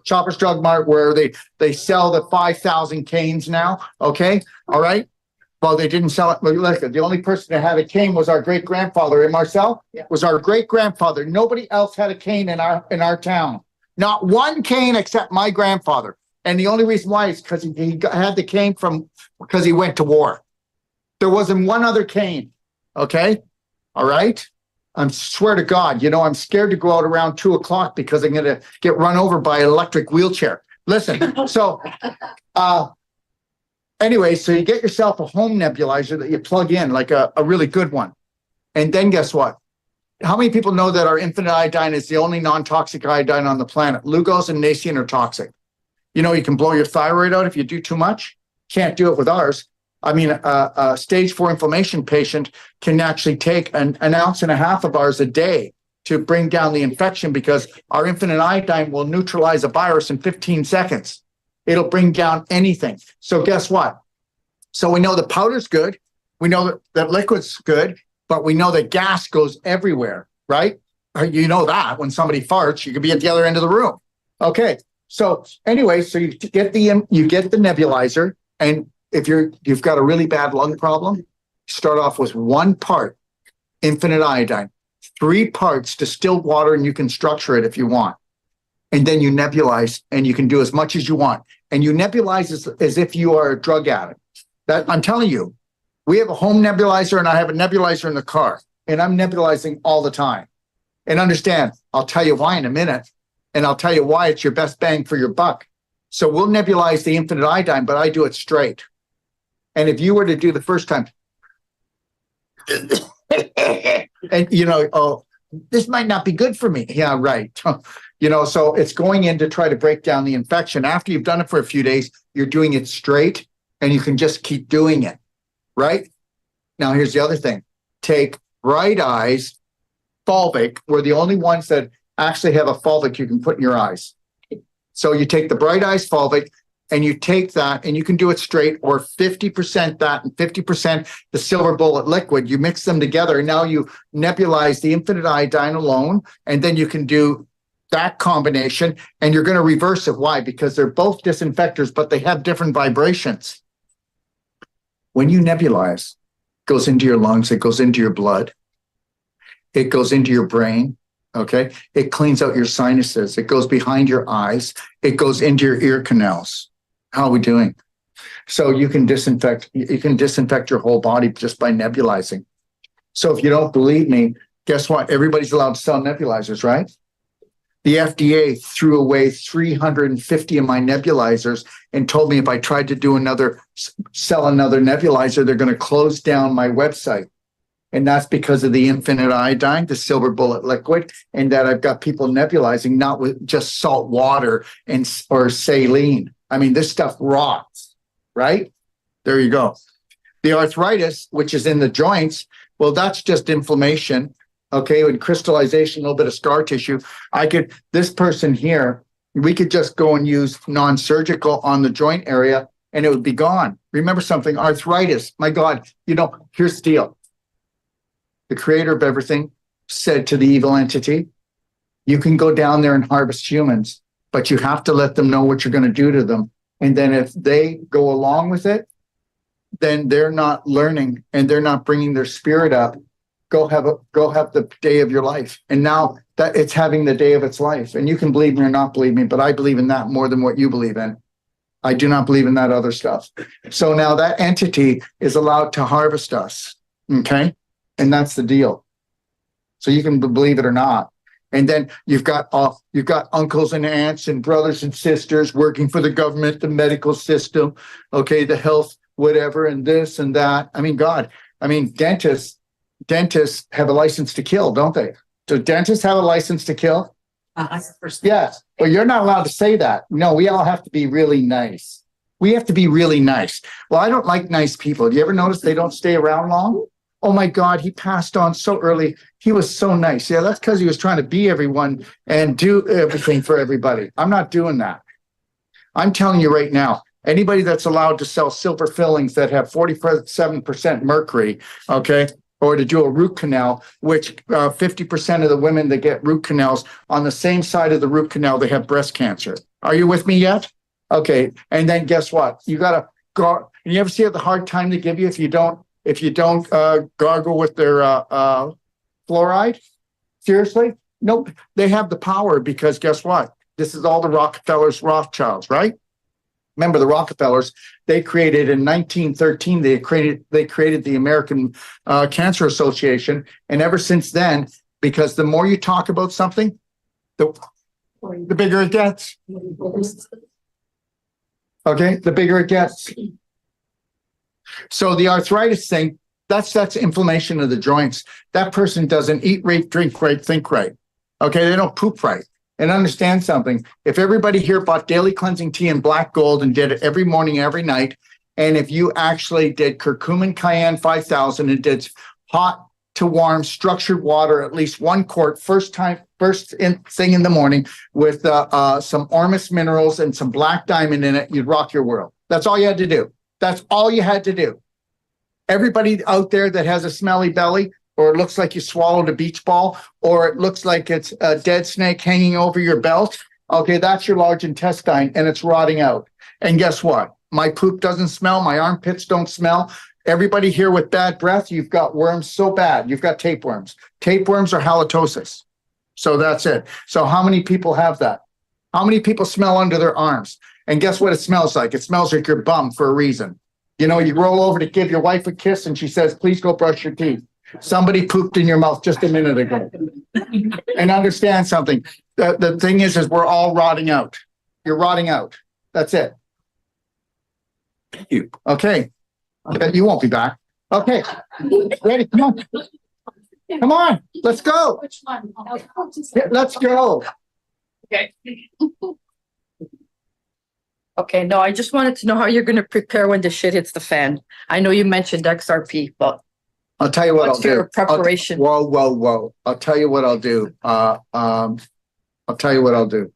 Shoppers Drug Mart where they sell the 5,000 canes now. Okay, all right. Well, they didn't sell it. Listen, the only person that had a cane was our great grandfather. And Marcel was our great grandfather. Nobody else had a cane in our town. Not one cane except my grandfather. And the only reason why is because he had the cane because he went to war. There wasn't one other cane. Okay. All right. I swear to God, I'm scared to go out around 2:00 because I'm going to get run over by an electric wheelchair. Listen, so, anyway, so you get yourself a home nebulizer that you plug in, like a really good one. And then guess what? How many people know that our infinite iodine is the only non-toxic iodine on the planet? Lugos and Nacean are toxic. You can blow your thyroid out if you do too much. Can't do it with ours. I mean, a stage 4 inflammation patient can actually take an ounce and a half of ours a day to bring down the infection because our infinite iodine will neutralize a virus in 15 seconds. It'll bring down anything. So guess what? So we know the powder's good. We know that liquid's good, but we know that gas goes everywhere, right? You know that when somebody farts, you could be at the other end of the room. Okay. So anyway, so you get the nebulizer, and if you've got a really bad lung problem, start off with 1 part infinite iodine, 3 parts distilled water, and you can structure it if you want. and then you nebulize, and you can do as much as you want. And you nebulize as if you are a drug addict. That I'm telling you, we have a home nebulizer and I have a nebulizer in the car, and I'm nebulizing all the time. And understand, I'll tell you why in a minute, and I'll tell you why it's your best bang for your buck. So we'll nebulize the infinite iodine, but I do it straight. And if you were to do the first time, and you know, oh, this might not be good for me. Yeah, right. You know, so it's going in to try to break down the infection. After you've done it for a few days, you're doing it straight, and you can just keep doing it. Right? Now, here's the other thing. Take Bright Eyes Fulvic. We're the only ones that actually have a fulvic you can put in your eyes. So you take the Bright Eyes Fulvic, and you take that, and you can do it straight, or 50% that and 50% the Silver Bullet liquid. You mix them together, and now you nebulize the infinite iodine alone, and then you can do that combination, and you're going to reverse it. Why? Because they're both disinfectors, but they have different vibrations. When you nebulize, it goes into your lungs, it goes into your blood, it goes into your brain. Okay. It cleans out your sinuses. It goes behind your eyes. It goes into your ear canals. How are we doing? So you can disinfect your whole body just by nebulizing. So if you don't believe me, guess what? Everybody's allowed to sell nebulizers, right? The FDA threw away 350 of my nebulizers and told me if I tried to sell another nebulizer, they're going to close down my website. And that's because of the infinite iodine, the Silver Bullet liquid, and that I've got people nebulizing, not with just salt water or saline. I mean, this stuff rots, right? There you go. The arthritis, which is in the joints, well, that's just inflammation. Okay, and crystallization, a little bit of scar tissue. This person here, we could just go and use non-surgical on the joint area and it would be gone. Remember something, arthritis, my God, you know, here's the deal. The creator of everything said to the evil entity, you can go down there and harvest humans, but you have to let them know what you're going to do to them. And then if they go along with it, then they're not learning and they're not bringing their spirit up. Go have the day of your life. And now that it's having the day of its life. And you can believe me or not believe me, but I believe in that more than what you believe in. I do not believe in that other stuff. So now that entity is allowed to harvest us. Okay. And that's the deal. So you can believe it or not. And then you've got uncles and aunts and brothers and sisters working for the government, the medical system, okay, the health, whatever, and this and that. I mean, God, I mean, dentists have a license to kill, don't they? Do dentists have a license to kill? Yes. Well, you're not allowed to say that. No, we all have to be really nice. We have to be really nice. Well, I don't like nice people. Do you ever notice they don't stay around long? Oh my God, he passed on so early. He was so nice. Yeah, that's because he was trying to be everyone and do everything for everybody. I'm not doing that. I'm telling you right now, anybody that's allowed to sell silver fillings that have 47% mercury, okay, or to do a root canal, which 50% of the women that get root canals, on the same side of the root canal, they have breast cancer. Are you with me yet? Okay, and then guess what? You got to go. You ever see the hard time they give you if you don't gargle with their fluoride? Seriously? Nope. They have the power because guess what? This is all the Rockefellers, Rothschilds, right? Remember the Rockefellers, they created in 1913, they created the American Cancer Association. And ever since then, because the more you talk about something, the bigger it gets. Okay, the bigger it gets. So the arthritis thing, that's inflammation of the joints. That person doesn't eat right, drink right, think right. Okay, they don't poop right. And understand something. If everybody here bought daily cleansing tea in black gold and did it every morning, every night, and if you actually did curcumin cayenne 5000 and did hot to warm structured water, at least 1 quart, first thing in the morning with some Ormus minerals and some black diamond in it, you'd rock your world. That's all you had to do. That's all you had to do. Everybody out there that has a smelly belly, or it looks like you swallowed a beach ball, or it looks like it's a dead snake hanging over your belt, okay, that's your large intestine and it's rotting out. And guess what? My poop doesn't smell. My armpits don't smell. Everybody here with bad breath, you've got worms so bad. You've got tapeworms. Tapeworms are halitosis. So that's it. So how many people have that? How many people smell under their arms? And guess what it smells like? It smells like your bum for a reason. You know, you roll over to give your wife a kiss and she says, please go brush your teeth. Somebody pooped in your mouth just a minute ago. And understand something. The thing is we're all rotting out. You're rotting out. That's it. Thank you. Okay. You won't be back. Okay. Ready? Come on. Come on. Let's go. Which one? Yeah, let's go. Okay, no, I just wanted to know how you're gonna prepare when the shit hits the fan. I know you mentioned XRP, but I'll tell you what I'll what's your do. preparation? Whoa. I'll tell you what I'll do. I'll tell you what I'll do.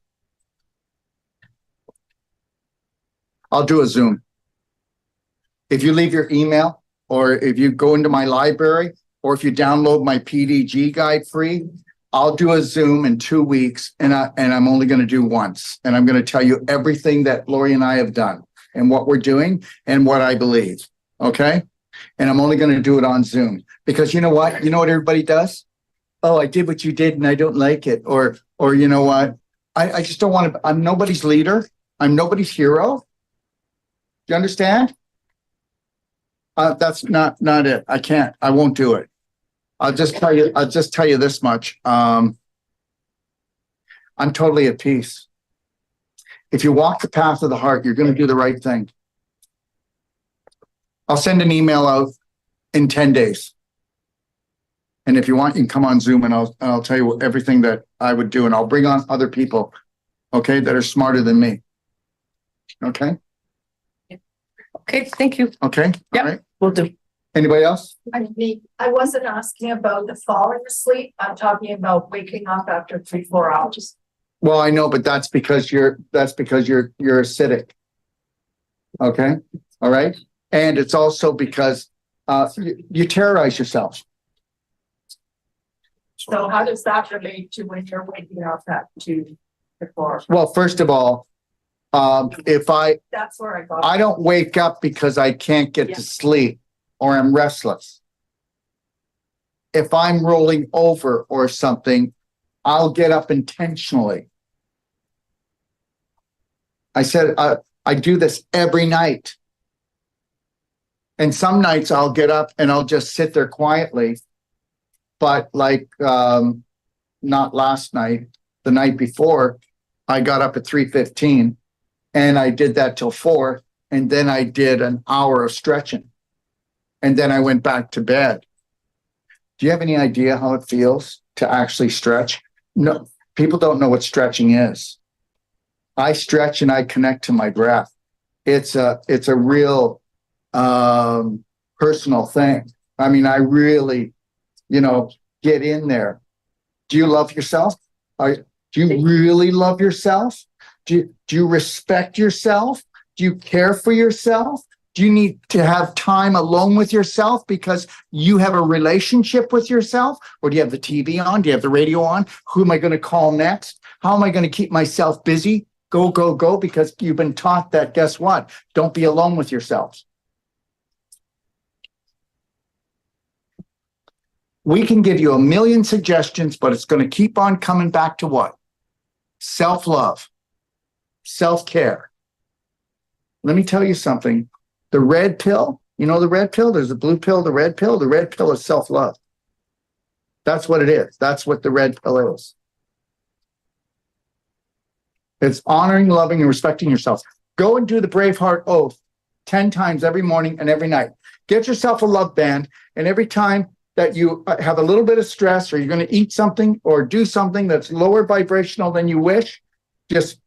I'll do a Zoom. If you leave your email, or if you go into my library, or if you download my PDG guide free, I'll do a Zoom in 2 weeks, and I'm only going to do once, and I'm going to tell you everything that Lori and I have done, and what we're doing, and what I believe. Okay, and I'm only going to do it on Zoom because you know what? You know what everybody does? Oh, I did what you did, and I don't like it, or you know what? I just don't want to. I'm nobody's leader. I'm nobody's hero. Do you understand? That's not it. I can't. I won't do it. I'll just tell you this much. I'm totally at peace. If you walk the path of the heart, you're going to do the right thing. I'll send an email out in 10 days. And if you want, you can come on Zoom and I'll tell you everything that I would do. And I'll bring on other people, okay, that are smarter than me. Okay? Okay, thank you. Okay? Yep. All right. Will do. Anybody else? I wasn't asking about the falling asleep. I'm talking about waking up after 3-4 hours. Well, I know, but that's because you're acidic. Okay, all right, and it's also because you terrorize yourself. So how does that relate to when you're waking up at 2-4? Well, first of all, if That's where I got. I don't wake up because I can't get to sleep or I'm restless. If I'm rolling over or something, I'll get up intentionally. I said, I do this every night. And some nights I'll get up and I'll just sit there quietly. But like, not last night, the night before, I got up at 3:15 and I did that till 4. And then I did an hour of stretching. And then I went back to bed. Do you have any idea how it feels to actually stretch? No, people don't know what stretching is. I stretch and I connect to my breath. It's a real personal thing. I mean, I really, get in there. Do you love yourself? Do you really love yourself? Do you respect yourself? Do you care for yourself? Do you need to have time alone with yourself because you have a relationship with yourself? Or do you have the TV on? Do you have the radio on? Who am I going to call next? How am I going to keep myself busy? Go, go, go, because you've been taught that, guess what? Don't be alone with yourselves. We can give you a million suggestions, but it's going to keep on coming back to what? Self-love, self-care. Let me tell you something. The red pill, the red pill, there's the blue pill, the red pill. The red pill is self-love. That's what it is. That's what the red pill is. It's honoring, loving, and respecting yourself. Go and do the Braveheart Oath 10 times every morning and every night. Get yourself a love band, and every time that you have a little bit of stress or you're going to eat something or do something that's lower vibrational than you wish, just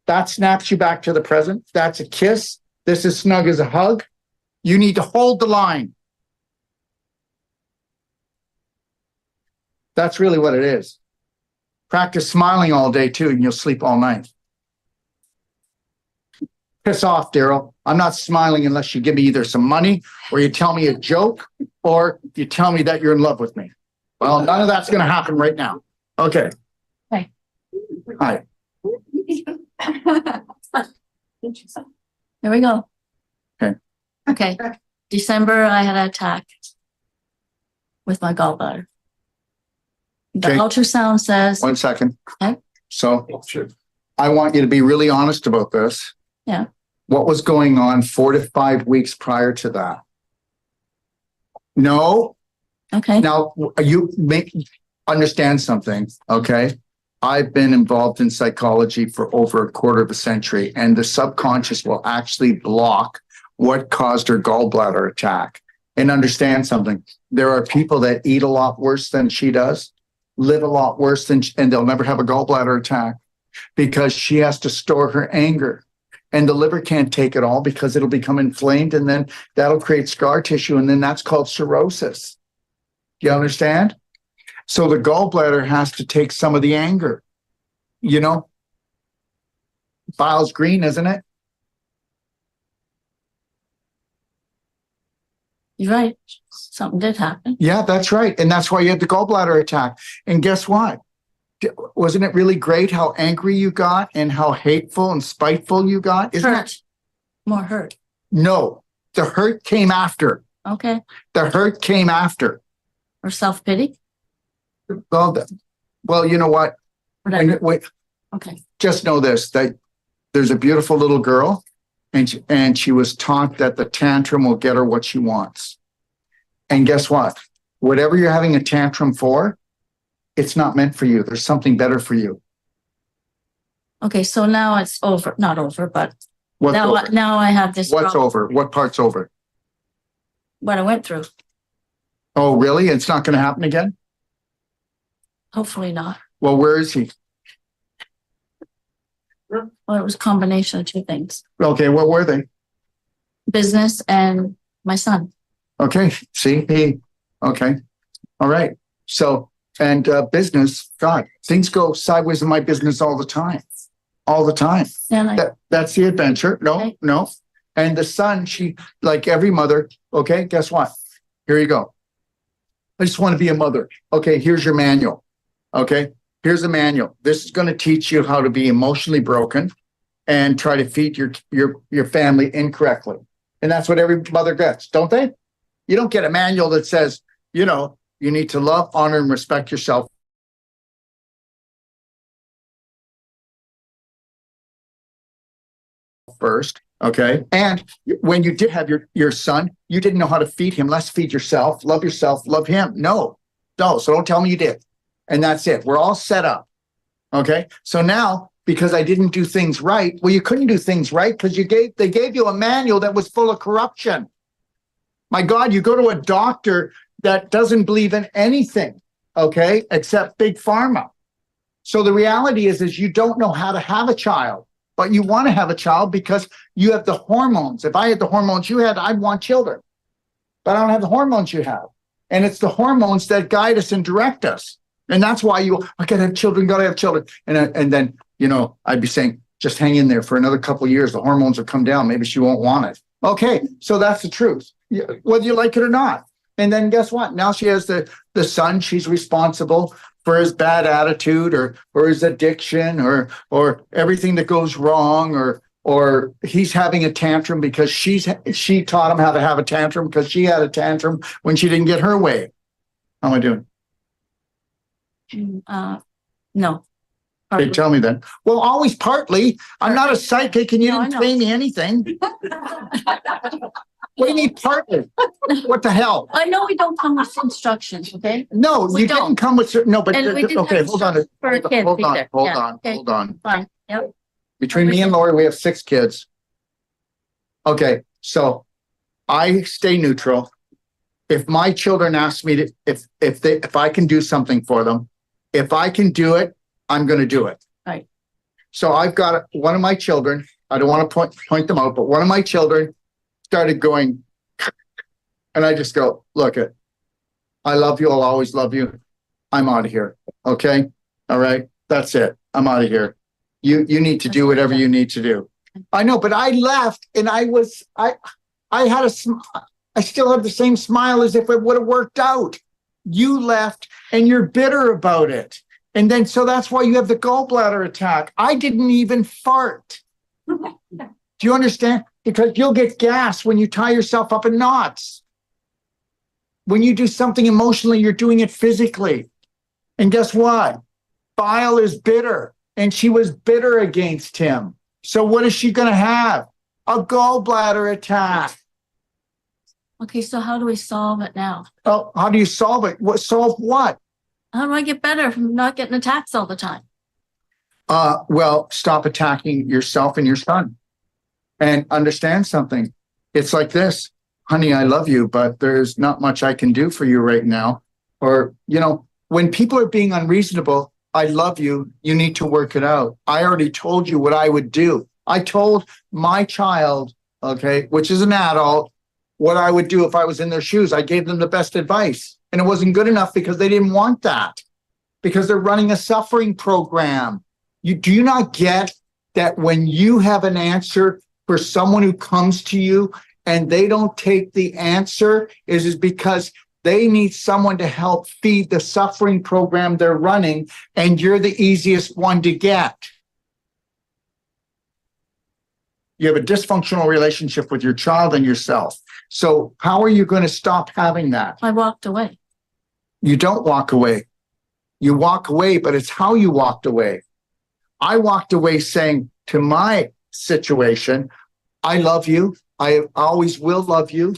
that snaps you back to the present. That's a kiss. This is snug as a hug. You need to hold the line. That's really what it is. Practice smiling all day too, and you'll sleep all night. Piss off, Daryl. I'm not smiling unless you give me either some money or you tell me a joke or you tell me that you're in love with me. Well, none of that's going to happen right now. Okay. Hi. Hi. There we go. Okay. Okay. December, I had an attack with my gallbladder. The Okay. ultrasound says, 1 second. Okay. So I want you to be really honest about this. Yeah. What was going on 4 to 5 weeks prior to that? No. Okay, Now, you understand something, okay? I've been involved in psychology for over a quarter of a century, and the subconscious will actually block what caused her gallbladder attack. And understand something, there are people that eat a lot worse than she does, live a lot worse than, and they'll never have a gallbladder attack because she has to store her anger. And the liver can't take it all because it'll become inflamed, and then that'll create scar tissue, and then that's called cirrhosis. Do you understand? So the gallbladder has to take some of the anger. You know, bile's green, isn't it? you're right. Something did happen. Yeah, that's right. And that's why you had the gallbladder attack. And guess what? Wasn't it really great how angry you got and how hateful and spiteful you got? Isn't it? Hurt. More hurt. No, the hurt came after. Okay. The hurt came after. Or self-pity, Well, you know what? whatever. Wait, Okay. just know this, that there's a beautiful little girl and she was taught that the tantrum will get her what she wants. And guess what? Whatever you're having a tantrum for, it's not meant for you. There's something better for you. Okay, so now it's over, not over, but What's now, over? now I have this. What's problem, over? What part's over? What I went through. Oh, really? It's not going to happen again? Hopefully not. Well, where is he? Well, it was a combination of two things, Okay, what were they? business and my son. Okay, see, okay, all right. So, and business, God, things go sideways in my business all the time. All the time. And I, That's the adventure. No, Okay. no. And the son, she, like every mother, okay, guess what? Here you go. I just want to be a mother. Okay, here's your manual. Okay, here's a manual. This is going to teach you how to be emotionally broken and try to feed your family incorrectly. And that's what every mother gets, don't they? You don't get a manual that says, you know, you need to love, honor, and respect yourself first. Okay. And when you did have your son, you didn't know how to feed him. Let's feed yourself, love him. No. So don't tell me you did. And that's it. We're all set up. Okay. So now, because I didn't do things right, well, you couldn't do things right because they gave you a manual that was full of corruption. My God, you go to a doctor that doesn't believe in anything, okay, except big pharma. So the reality is you don't know how to have a child, but you want to have a child because you have the hormones. If I had the hormones you had, I'd want children, but I don't have the hormones you have. And it's the hormones that guide us and direct us. And that's why I gotta have children, gotta have children. And then, you know, I'd be saying, just hang in there for another couple of years. The hormones will come down. Maybe she won't want it. Okay, so that's the truth, whether you like it or not. And then guess what? Now she has the son. She's responsible for his bad attitude or his addiction or everything that goes wrong or he's having a tantrum because she taught him how to have a tantrum because she had a tantrum when she didn't get her way. How am I doing? No. Okay, tell me then. Well, always partly. I'm not a psychic and you No, I didn't know. pay me anything. What do you mean partly? What the hell? I know we don't come with instructions, okay? No, We you didn't don't. come with certain, no, but And we didn't okay, have hold on. for a kid Hold on, either. hold Yeah, on, okay. hold on. Fine, yep. Between me and Lori, we have 6 kids. Okay, so I stay neutral. If my children ask me to, if I can do something for them, if I can do it, I'm going to do it. Right. So I've got one of my children. I don't want to point them out, but one of my children started going, and I just go, look it. I love you. I'll always love you. I'm out of here. Okay. All right. That's it. I'm out of here. You need to do whatever you need to do. I know, but I left and I had I still have the same smile as if it would have worked out. You left and you're bitter about it. And then, so that's why you have the gallbladder attack. I didn't even fart. Do you understand? Because you'll get gas when you tie yourself up in knots. When you do something emotionally, you're doing it physically. And guess what? Bile is bitter. and she was bitter against him. So what is she gonna have? A gallbladder attack. Okay, so how do we solve it now? Oh, how do you solve it? Solve what? How do I get better from not getting attacks all the time? Well, stop attacking yourself and your son. And understand something. It's like this, honey, I love you, but there's not much I can do for you right now. Or, when people are being unreasonable, I love you, you need to work it out. I already told you what I would do. I told my child, okay, which is an adult, what I would do if I was in their shoes. I gave them the best advice. And it wasn't good enough because they didn't want that. Because they're running a suffering program. Do you not get that when you have an answer for someone who comes to you and they don't take the answer is because they need someone to help feed the suffering program they're running, and you're the easiest one to get. You have a dysfunctional relationship with your child and yourself. So how are you going to stop having that? I walked away. You don't walk away. You walk away, but it's how you walked away. I walked away saying to my situation, I love you. I always will love you,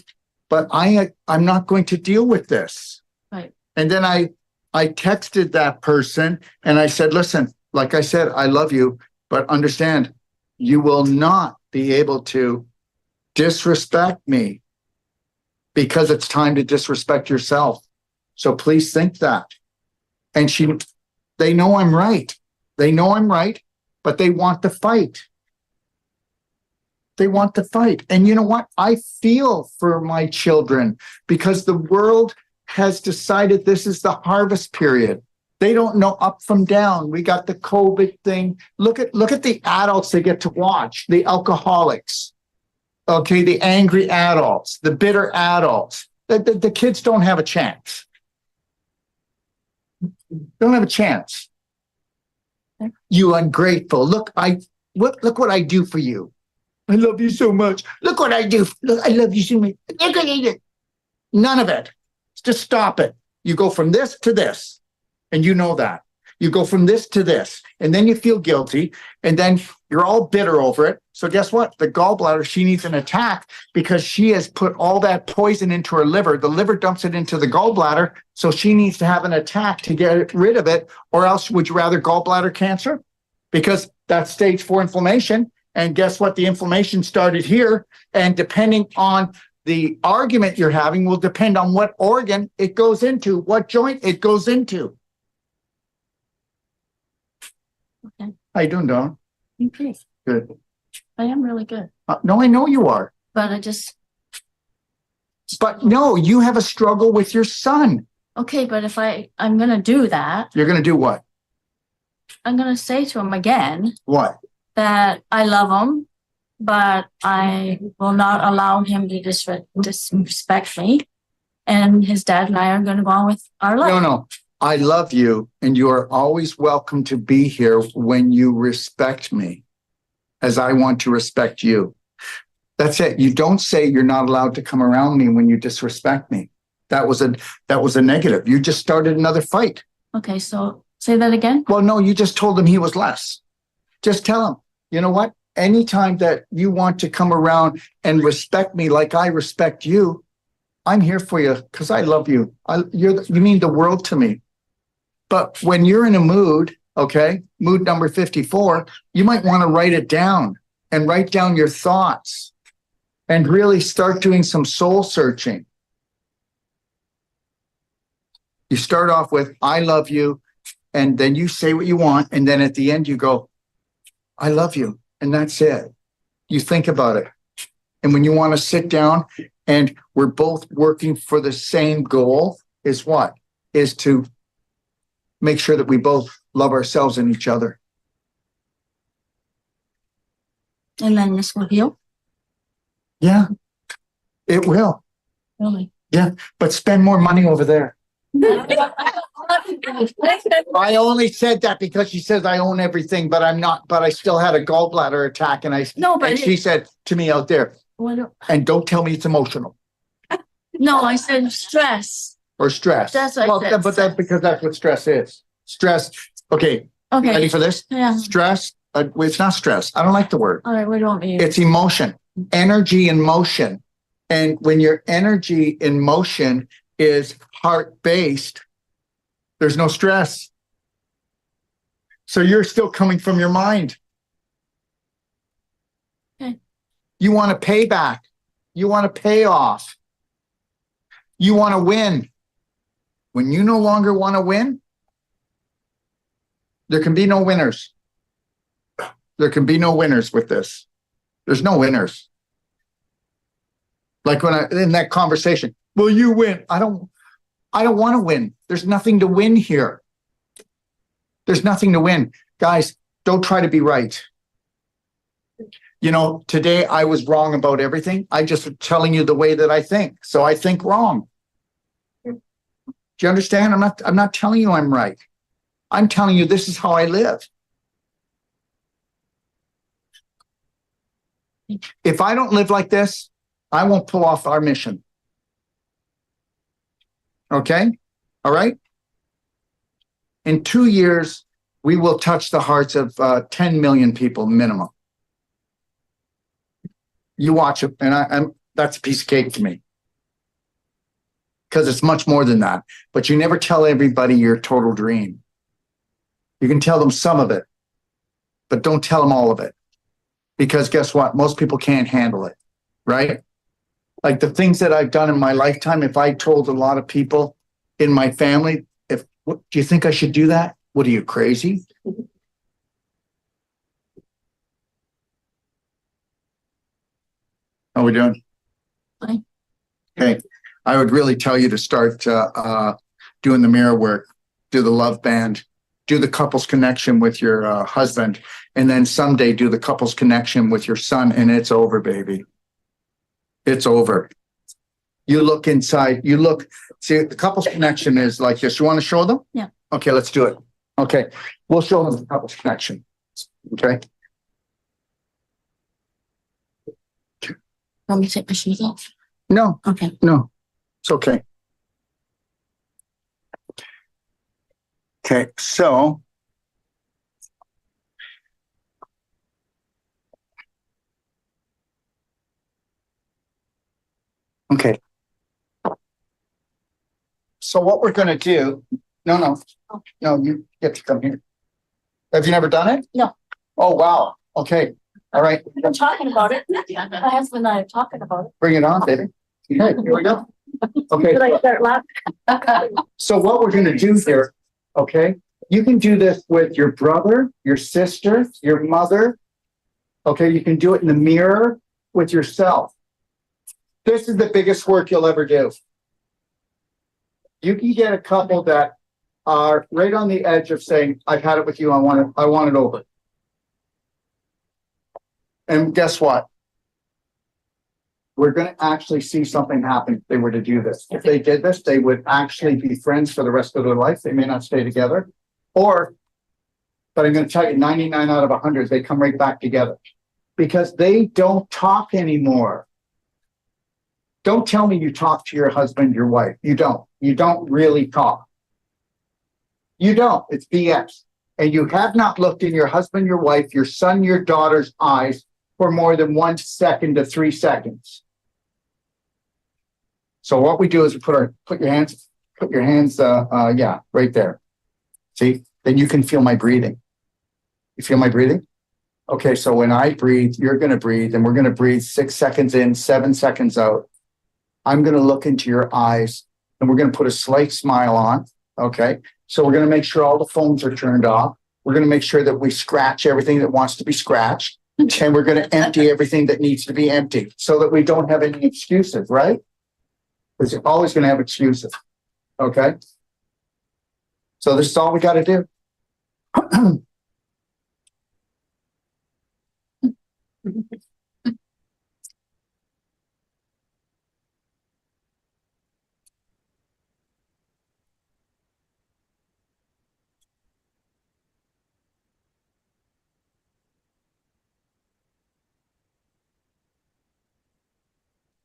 but I'm not going to deal with this. Right. And then I texted that person and I said, listen, like I said, I love you, but understand, you will not be able to disrespect me because it's time to disrespect yourself. So please think that. And they know I'm right. They know I'm right, but they want to fight. They want to fight. And you know what? I feel for my children because the world has decided this is the harvest period. They don't know up from down. We got the COVID thing. Look at the adults they get to watch, the alcoholics, okay, the angry adults, the bitter adults. The kids don't have a chance. Don't have a chance. You ungrateful. Look what I do for you. I love you so much. Look what I do. Look, I love you so much. None of it. Just stop it. You go from this to this. And you know that. You go from this to this. And then you feel guilty. And then you're all bitter over it. So guess what? The gallbladder, she needs an attack because she has put all that poison into her liver. The liver dumps it into the gallbladder. So she needs to have an attack to get rid of it. Or else would you rather gallbladder cancer? Because that's stage 4 inflammation. And guess what? The inflammation started here. And depending on the argument you're having will depend on what organ it goes into, what joint it goes into. Okay. How you doing, Dawn? Okay. Good. I am really good, No, I know you are. but But no, you have a struggle with your son. okay, but if I'm gonna do that, You're going to do what? I'm gonna say to him again What? that I love him, but I will not allow him to disrespect me. And his dad and I are gonna go on with our life. No. I love you, and you are always welcome to be here when you respect me, as I want to respect you. That's it. You don't say you're not allowed to come around me when you disrespect me. That was a negative. You just started another fight. Okay, so say that again. Well, no, you just told him he was less. Just tell him, you know what? Anytime that you want to come around and respect me like I respect you, I'm here for you because I love you. You mean the world to me. But when you're in a mood, okay, mood number 54, you might want to write it down and write down your thoughts and really start doing some soul searching. You start off with, I love you. And then you say what you want. And then at the end you go, I love you. And that's it. You think about it. And when you want to sit down and we're both working for the same goal is what? Is to make sure that we both love ourselves and each other. And then this will heal. Yeah, it will. Really. But spend more money over there. I only said that because she says I own everything, but I'm not, but I still had a gallbladder attack. And No, but and she said to me out there, and don't tell me it's emotional no, I said stress. or stress. That's what I said, But that's because that's what stress is. Stress. Okay. Ready Okay, for this? yeah. Stress, it's not stress. I don't like the word. All right, we don't need. It's emotion, energy in motion. And when your energy in motion is heart-based, there's no stress. So you're still coming from your mind. Okay. You want to pay back. You want to pay off. You want to win. When you no longer want to win, there can be no winners. There can be no winners with this. There's no winners. Like when in that conversation, well, you win. I don't want to win. There's nothing to win here. There's nothing to win. Guys, don't try to be right. You know, today I was wrong about everything. I just telling you the way that I think. So I think wrong. Do you understand? I'm not telling you I'm right. I'm telling you this is how I live. If I don't live like this, I won't pull off our mission. Okay? All right? In 2 years, we will touch the hearts of 10 million people minimum. You watch it, and that's a piece of cake to me. Because it's much more than that. But you never tell everybody your total dream. You can tell them some of it, but don't tell them all of it. Because guess what? Most people can't handle it, right? Like the things that I've done in my lifetime, if I told a lot of people in my family, do you think I should do that? What are you, crazy? How are we doing? Fine. Okay. I would really tell you to start doing the mirror work, do the love band, do the couples connection with your husband, and then someday do the couples connection with your son, and it's over, baby. It's over. You look inside, see, the couples connection is like this. You want to show them? Yeah. Okay, let's do it. Okay, we'll show them the couples connection. Okay. Want me to take my shoes off? No, Okay. no, it's okay. Okay, so. Okay. So what we're gonna do, no, you get to come here. Have you never done it? No. Oh, wow. Okay, all right, We've been talking about it. My husband and I are talking about it. bring it on, baby. Okay, here we go. Okay. Should I start laughing? So what we're gonna do here, okay, you can do this with your brother, your sister, your mother. Okay, you can do it in the mirror with yourself. This is the biggest work you'll ever do. You can get a couple that are right on the edge of saying, I've had it with you, I want it over. And guess what? We're going to actually see something happen if they were to do this. If they did this, they would actually be friends for the rest of their life. They may not stay together. But I'm going to tell you, 99 out of 100, they come right back together. Because they don't talk anymore. Don't tell me you talk to your husband, your wife. You don't. You don't really talk. You don't. It's BS. And you have not looked in your husband, your wife, your son, your daughter's eyes for more than 1 second to 3 seconds. So what we do is we put your hands, right there. See, then you can feel my breathing. You feel my breathing? Okay, so when I breathe, you're going to breathe, and we're going to breathe 6 seconds in, 7 seconds out. I'm going to look into your eyes, and we're going to put a slight smile on. Okay, so we're going to make sure all the phones are turned off. We're going to make sure that we scratch everything that wants to be scratched, and we're going to empty everything that needs to be emptied so that we don't have any excuses, right? Because you're always going to have excuses. Okay, so this is all we got to do.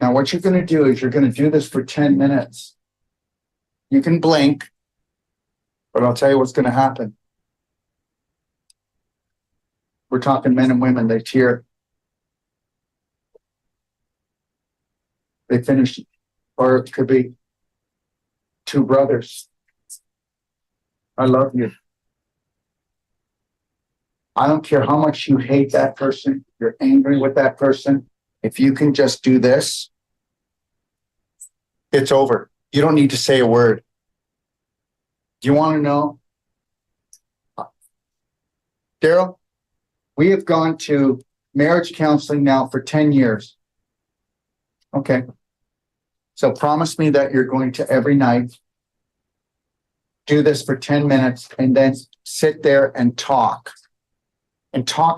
Now, what you're going to do is you're going to do this for 10 minutes. You can blink, but I'll tell you what's going to happen. We're talking men and women, they tear. They finish, or it could be two brothers. I love you. I don't care how much you hate that person, you're angry with that person. If you can just do this, it's over. You don't need to say a word. Do you want to know? Daryl, we have gone to marriage counseling now for 10 years. Okay. So promise me that you're going to every night do this for 10 minutes and then sit there and talk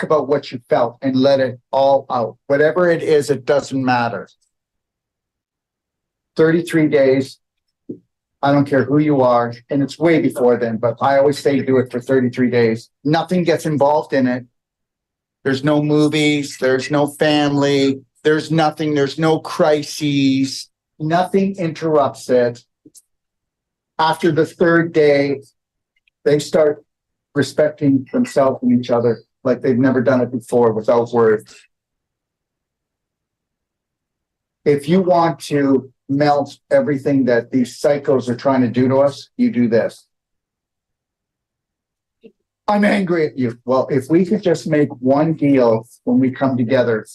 about what you felt and let it all out. Whatever it is, it doesn't matter. 33 days. I don't care who you are. And it's way before then, but I always say do it for 33 days. Nothing gets involved in it. There's no movies. There's no family. There's nothing. There's no crises. Nothing interrupts it. After the third day, they start respecting themselves and each other like they've never done it before without words. If you want to melt everything that these psychos are trying to do to us, you do this. I'm angry at you. Well, if we could just make one deal when we come together,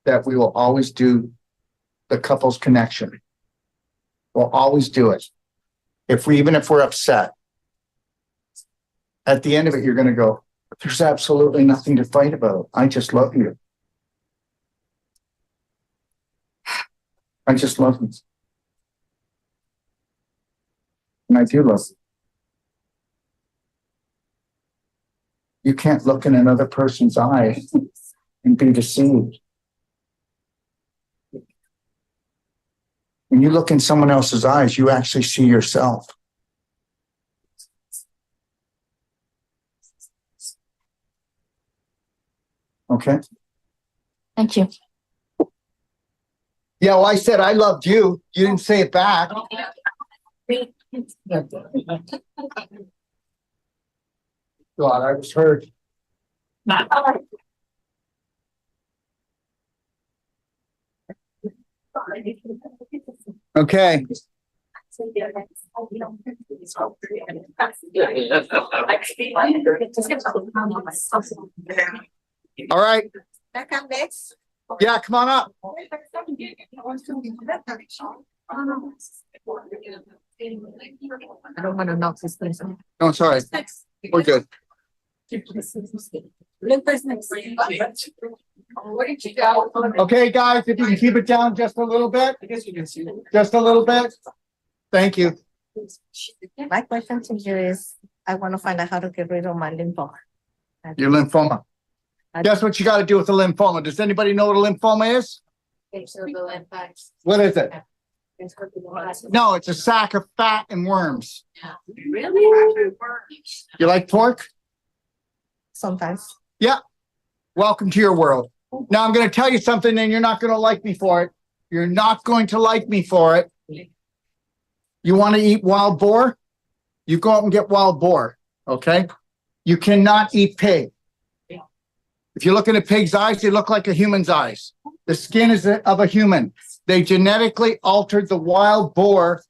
that we will always do the couple's connection. We'll always do it. Even if we're upset, at the end of it, you're going to go, there's absolutely nothing to fight about. I just love you. I just love you. And I do love you. You can't look in another person's eyes and be deceived. When you look in someone else's eyes, you actually see yourself. Okay? Thank you. Yeah, well, I said I loved you. You didn't say it back. God, I was hurt. Okay. All right. Back up next. Yeah, come on up. I don't want to knock this place off. No, it's all right. We're good. Okay, guys, if you can keep it down just a little bit. Just a little bit. Thank you. My question to you is, I want to find out how to get rid of my lymphoma. Your lymphoma. Guess what you got to do with a lymphoma? Does anybody know what a lymphoma is? What is it? No, it's a sack of fat and worms. Really? You like pork? Sometimes. Welcome to your world. Now I'm going to tell you something and you're not going to like me for it. You're not going to like me for it. You want to eat wild boar? You go out and get wild boar. Okay. You cannot eat pig. If you're looking at pig's eyes, they look like a human's eyes. The skin is of a human. They genetically altered the wild boar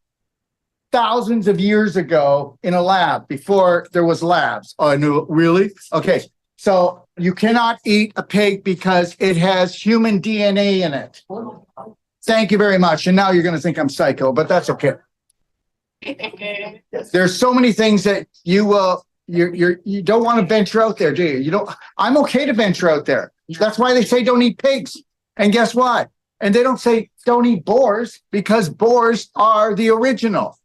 thousands of years ago in a lab before there was labs. Oh, I knew. Really? Okay. So you cannot eat a pig because it has human DNA in it. Thank you very much. And now you're going to think I'm psycho, but that's okay. There's so many things that you don't want to venture out there, do you? You don't. I'm okay to venture out there. That's why they say don't eat pigs. And guess what? And they don't say don't eat boars because boars are the original.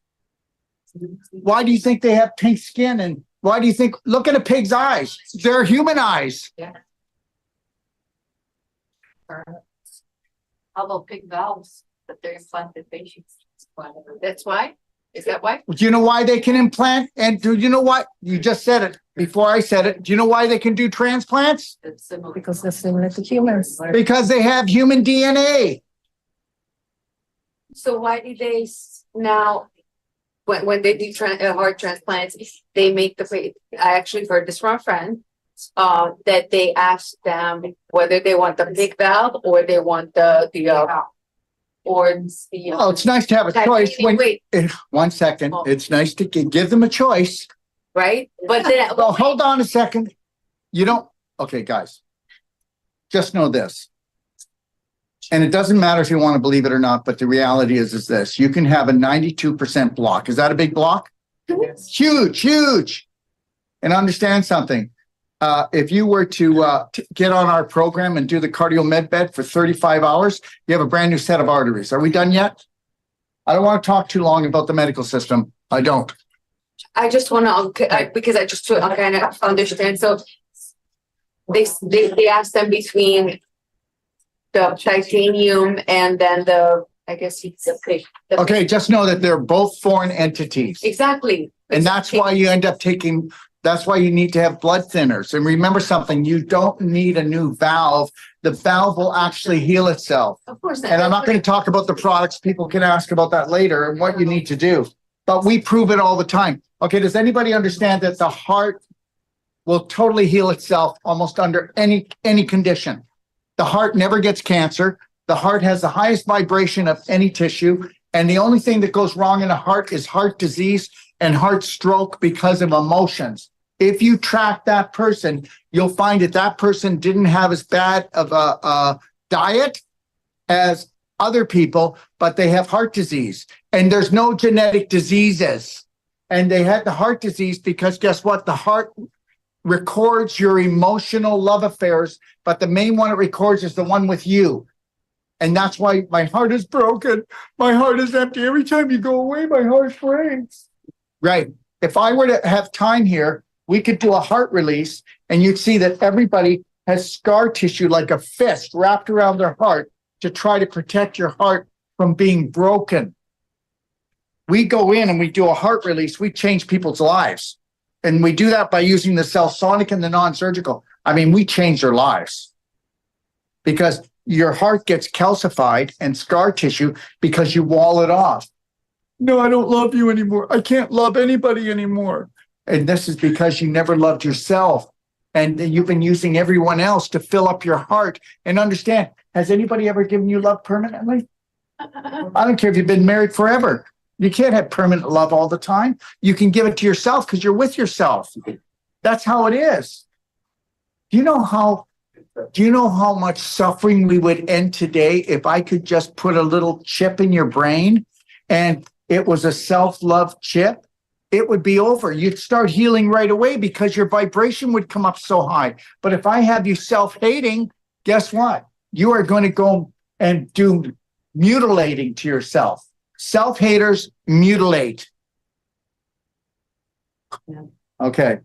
Why do you think they have pink skin? And why do you think, look at a pig's eyes? They're human eyes. How about pig valves that they're implanted patients? That's why? Is that why? Do you know why they can implant? And do you know what? You just said it before I said it. Do you know why they can do transplants? It's similar. Because they're similar to humans. Because they have human DNA. So why do they now, when they do heart transplants, they make I actually heard this from a friend. that they ask them whether they want the big valve or they want or the. Oh, it's nice to have a choice when, Wait, 1 second, Oh. it's nice to give them a choice. right? But then. Well, hold on a second. You don't, okay, guys. Just know this. And it doesn't matter if you want to believe it or not, but the reality is this, you can have a 92% block. Is that a big block? Huge, huge. And understand something. If you were to get on our program and do the cardio med bed for 35 hours, you have a brand new set of arteries. Are we done yet? I don't want to talk too long about the medical system. I don't. I just want to, because I just kind of understand. So they ask them between the titanium and then I guess it's the. Okay, just know that they're both foreign entities. Exactly. And that's why you end up that's why you need to have blood thinners. And remember something, you don't need a new valve. The valve will actually heal itself. Of course. And I'm not going to talk about the products. People can ask about that later and what you need to do. But we prove it all the time. Okay, does anybody understand that the heart will totally heal itself almost under any condition? The heart never gets cancer. The heart has the highest vibration of any tissue. And the only thing that goes wrong in the heart is heart disease and heart stroke because of emotions. If you track that person, you'll find that that person didn't have as bad of a diet as other people, but they have heart disease. And there's no genetic diseases. And they had the heart disease because guess what? The heart records your emotional love affairs, but the main one it records is the one with you. And that's why my heart is broken. My heart is empty. Every time you go away, my heart breaks. Right. If I were to have time here, we could do a heart release and you'd see that everybody has scar tissue like a fist wrapped around their heart to try to protect your heart from being broken. We go in and we do a heart release. We change people's lives. And we do that by using the Cellsonic and the non-surgical. I mean, we change their lives because your heart gets calcified and scar tissue because you wall it off. No, I don't love you anymore. I can't love anybody anymore. And this is because you never loved yourself. And you've been using everyone else to fill up your heart. And understand, has anybody ever given you love permanently? I don't care if you've been married forever. You can't have permanent love all the time. You can give it to yourself because you're with yourself. That's how it is. Do you know how much suffering we would end today if I could just put a little chip in your brain and it was a self-love chip? It would be over. You'd start healing right away because your vibration would come up so high. But if I have you self-hating, guess what? You are going to go and do mutilating to yourself. Self-haters mutilate. Okay.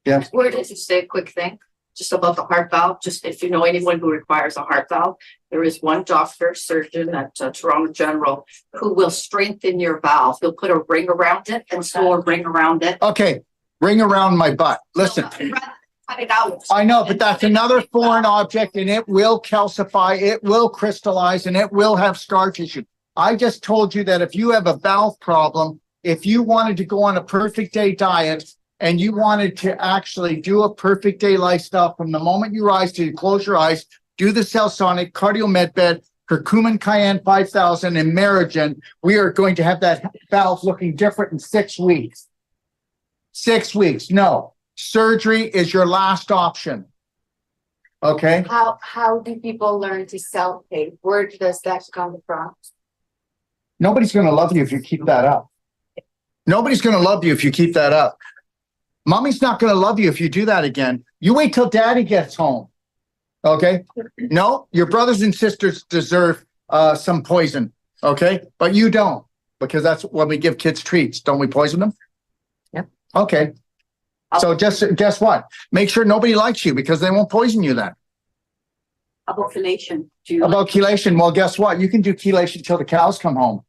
Yes. Where did you say a quick thing? Just about the heart valve, just if you know anyone who requires a heart valve, there is one doctor, surgeon at Toronto General, who will strengthen your valve. He'll put a ring around it and sew a ring around it. Okay. Ring around my butt. Listen. Cut it out. I know, but that's another foreign object and it will calcify, it will crystallize, and it will have scar tissue. I just told you that if you have a valve problem, if you wanted to go on a perfect day diet and you wanted to actually do a perfect day lifestyle from the moment you rise to you close your eyes, do the Cellsonic, Cardio Med Bed, Curcumin Cayenne 5000, and Merigen, we are going to have that valve looking different in 6 weeks. 6 weeks. No. Surgery is your last option. Okay? How do people learn to self-hate? Where does that come from? Nobody's going to love you if you keep that up. Nobody's going to love you if you keep that up. Mommy's not going to love you if you do that again. You wait till daddy gets home. Okay? No, your brothers and sisters deserve some poison. Okay? But you don't, because that's when we give kids treats. Don't we poison them? Yep. Okay. So just guess what? Make sure nobody likes you because they won't poison you then. About chelation. Do you About chelation, well, guess what? You can do chelation till the cows come home.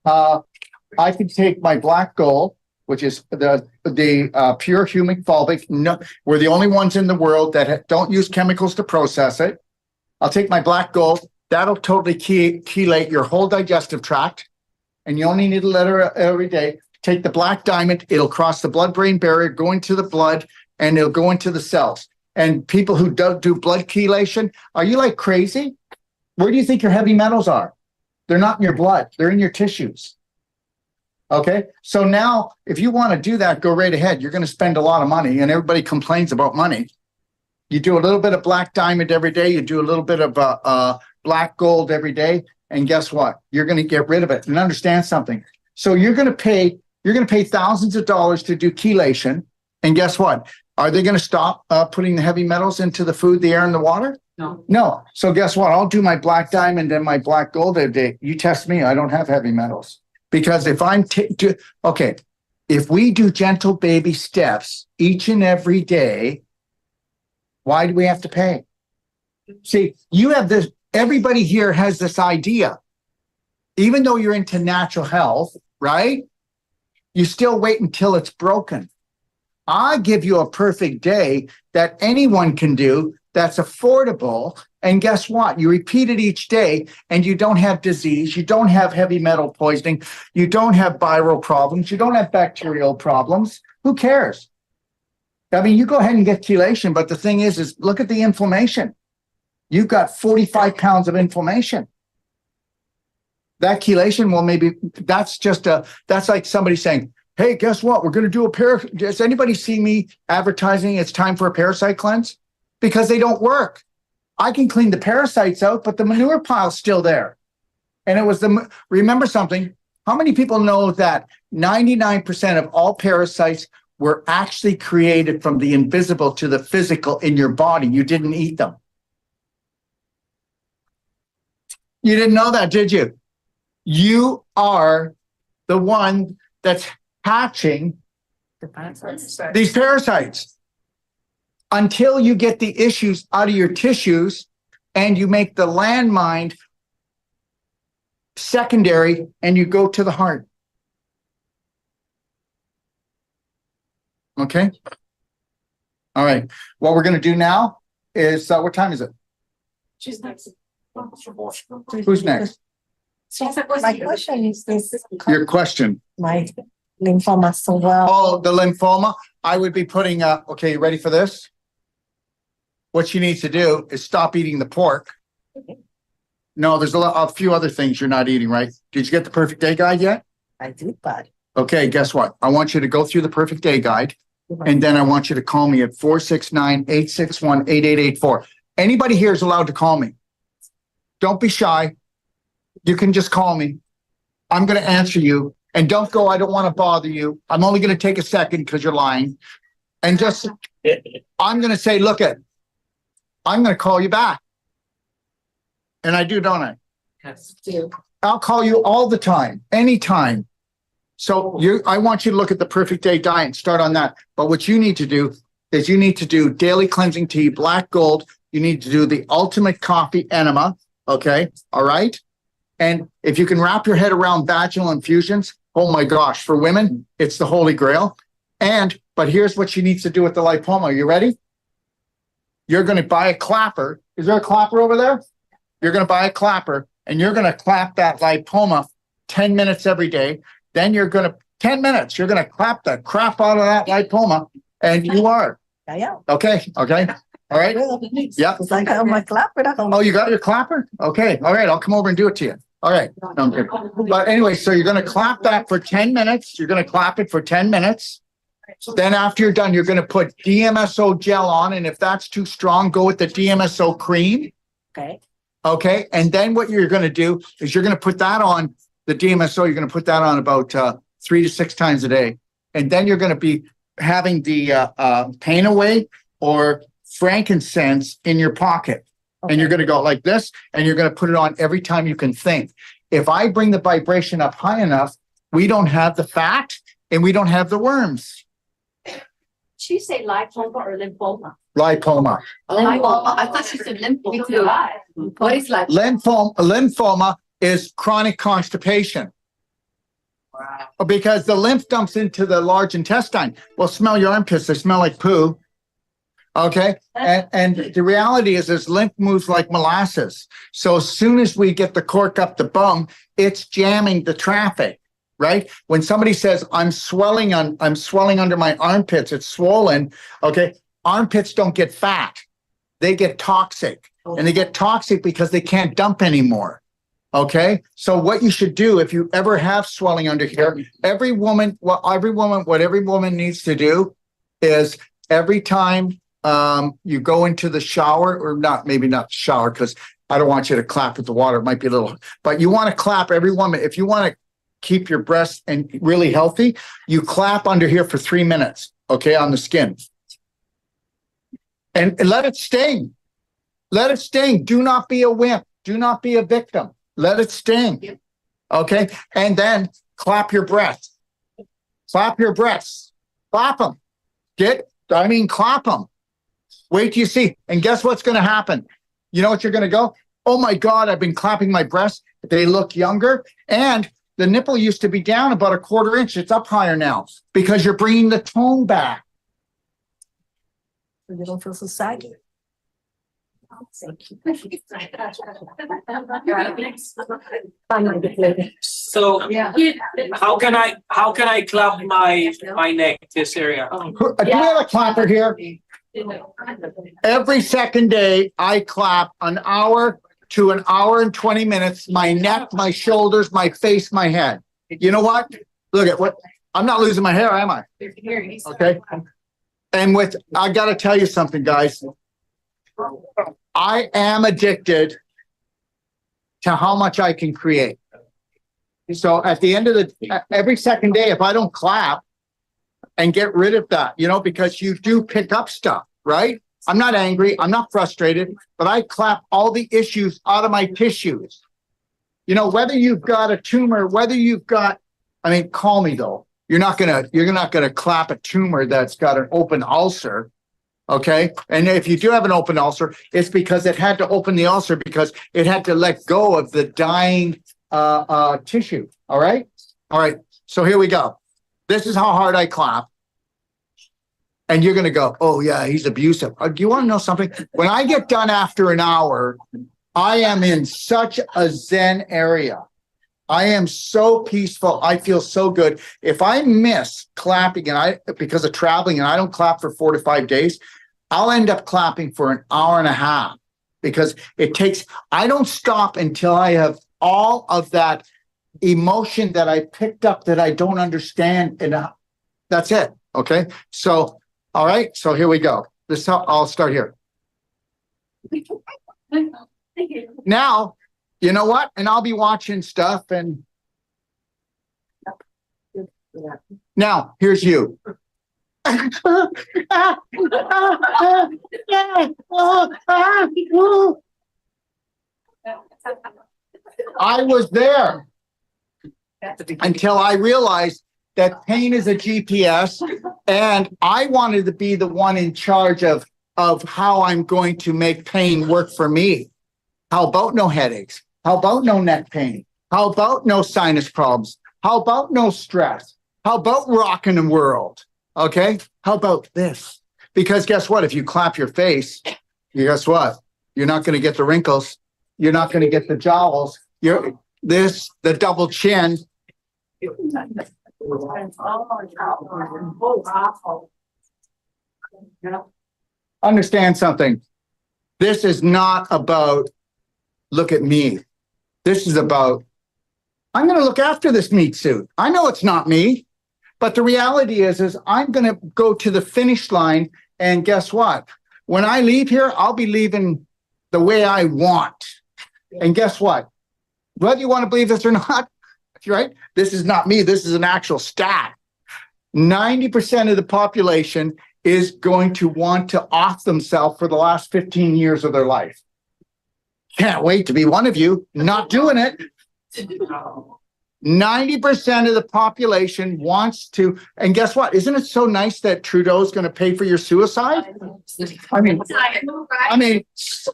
I can take my black gold, which is the pure humic fulvic. No, we're the only ones in the world that don't use chemicals to process it. I'll take my black gold. That'll totally chelate your whole digestive tract. And you only need a liter every day. Take the black diamond. It'll cross the blood-brain barrier, go into the blood, and it'll go into the cells. and people who do blood chelation, are you like crazy? Where do you think your heavy metals are? They're not in your blood, they're in your tissues. Okay, so now if you want to do that, go right ahead. You're going to spend a lot of money, and everybody complains about money. You do a little bit of black diamond every day, you do a little bit of black gold every day, and guess what? You're going to get rid of it. And understand something. So you're going to pay thousands of dollars to do chelation, and guess what? Are they going to stop putting the heavy metals into the food, the air, and the water? No. No. So guess what? I'll do my black diamond and my black gold every day. You test me, I don't have heavy metals. Because if I'm, if we do gentle baby steps each and every day, why do we have to pay? See, you have this, everybody here has this idea. Even though you're into natural health, right? You still wait until it's broken. I give you a perfect day that anyone can do that's affordable. And guess what? You repeat it each day and you don't have disease. You don't have heavy metal poisoning. You don't have viral problems. You don't have bacterial problems. Who cares? I mean, you go ahead and get chelation, but the thing is look at the inflammation. You've got 45 pounds of inflammation. That chelation, well, maybe that's like somebody saying, hey, guess what? We're going to do does anybody see me advertising it's time for a parasite cleanse? Because they don't work. I can clean the parasites out, but the manure pile's still there. And it was remember something, how many people know that 99% of all parasites were actually created from the invisible to the physical in your body? You didn't eat them. You didn't know that, did you? You are the one that's hatching these parasites. Until you get the issues out of your tissues and you make the landmine secondary and you go to the heart. Okay? All right. What we're going to do now is, what time is it? She's next. Who's next? My question is this, Your question. my lymphoma so well. Oh, the lymphoma. I would be putting, okay, you ready for this? What she needs to do is stop eating the pork. No, there's a few other things you're not eating, right? Did you get the perfect day guide yet? I do, but Okay, guess what? I want you to go through the perfect day guide, and then I want you to call me at 469-861-8884. Anybody here is allowed to call me. Don't be shy. You can just call me. I'm going to answer you. And don't go, I don't want to bother you. I'm only going to take a second because you're lying. And just, I'm going to say, look I'm going to call you back. And I do, don't I? Yes. I'll call you all the time, anytime. So I want you to look at the perfect day diet and start on that. But what you need to do is you need to do daily cleansing tea, black gold. You need to do the ultimate coffee enema. Okay. All right. And if you can wrap your head around vaginal infusions, oh my gosh, for women, it's the holy grail. But here's what she needs to do with the lipoma. Are you ready? You're going to buy a clapper. Is there a clapper over there? You're going to buy a clapper and you're going to clap that lipoma 10 minutes every day. Then you're going to, 10 minutes, you're going to clap the crap out of that lipoma and you are. yeah. Okay. Okay. All right. Yeah. Because I got my clapper at home. Oh, you got your clapper? Okay. All right. I'll come over and do it to you. All right. No, I'm good. But anyway, so you're going to clap that for 10 minutes. You're going to clap it for 10 minutes. Then after you're done, you're going to put DMSO gel on. And if that's too strong, go with the DMSO cream. Okay. Okay. And then what you're going to do is you're going to put that on the DMSO. You're going to put that on about 3 to 6 times a day. And then you're going to be having the pain away or frankincense in your pocket. Okay. And you're going to go like this, and you're going to put it on every time you can think. If I bring the vibration up high enough, we don't have the fat and we don't have the worms. She say lipoma or lymphoma? Lipoma. Lymphoma. I thought she said lymphoma. What is like? Lymphoma is chronic constipation. Wow. Because the lymph dumps into the large intestine. Well, smell your armpits. They smell like poo. Okay. And the reality is lymph moves like molasses. So as soon as we get the cork up the bum, it's jamming the traffic, right? When somebody says, I'm swelling under my armpits, it's swollen. Okay. armpits don't get fat. They get toxic, and they get toxic because they can't dump anymore. Okay, so what you should do if you ever have swelling under here, what every woman needs to do is every time you go into the shower, or not, maybe not shower, because I don't want you to clap with the water. It might be a little, but you want to clap every woman. If you want to keep your breasts and really healthy, you clap under here for 3 minutes, okay, on the skin. And let it sting. Let it sting. Do not be a wimp. Do not be a victim. Let it sting. Okay. And then clap your breasts. Clap your breasts. Clap them. Clap them. Wait till you see. And guess what's going to happen? You know what you're going to go? Oh my God, I've been clapping my breasts. They look younger. And the nipple used to be down about 1/4 inch. It's up higher now because you're bringing the tone back. You don't feel so saggy. So how can I clap my neck, this area? Do we have a clapper here? Every second day, I clap an hour to an hour and 20 minutes, my neck, my shoulders, my face, my head. You know what? Look at what, I'm not losing my hair, am I? Okay. And I got to tell you something, guys. I am addicted to how much I can create. So at the end of every second day, if I don't clap and get rid of that, because you do pick up stuff, right? I'm not angry. I'm not frustrated, but I clap all the issues out of my tissues. Whether you've got a tumor, call me though. You're not gonna clap a tumor that's got an open ulcer. Okay. And if you do have an open ulcer, it's because it had to open the ulcer because it had to let go of the dying tissue. All right. All right. So here we go. This is how hard I clap. And you're going to go, oh yeah, he's abusive. Do you want to know something? When I get done after an hour, I am in such a Zen area. I am so peaceful. I feel so good. If I miss clapping because of traveling and I don't clap for 4 to 5 days, I'll end up clapping for an hour and a half because I don't stop until I have all of that emotion that I picked up that I don't understand. And that's it. Okay. So, all right. So here we go. I'll start here. Now, you know what? And I'll be watching stuff and now here's you. I was there until I realized that pain is a GPS and I wanted to be the one in charge of how I'm going to make pain work for me. How about no headaches? How about no neck pain? How about no sinus problems? How about no stress? How about rocking the world? Okay. How about this? Because guess what? If you clap your face, guess what? You're not going to get the wrinkles. You're not going to get the jowls. The double chin. Understand something. This is not about, look at me. This is about, I'm going to look after this meat suit. I know it's not me, but the reality is I'm going to go to the finish line. And guess what? When I leave here, I'll be leaving the way I want. And guess what? Whether you want to believe this or not, right? This is not me. This is an actual stat. 90% of the population is going to want to off themselves for the last 15 years of their life. Can't wait to be one of you. Not doing it. 90% of the population wants to, and guess what? Isn't it so nice that Trudeau's going to pay for your suicide? I mean,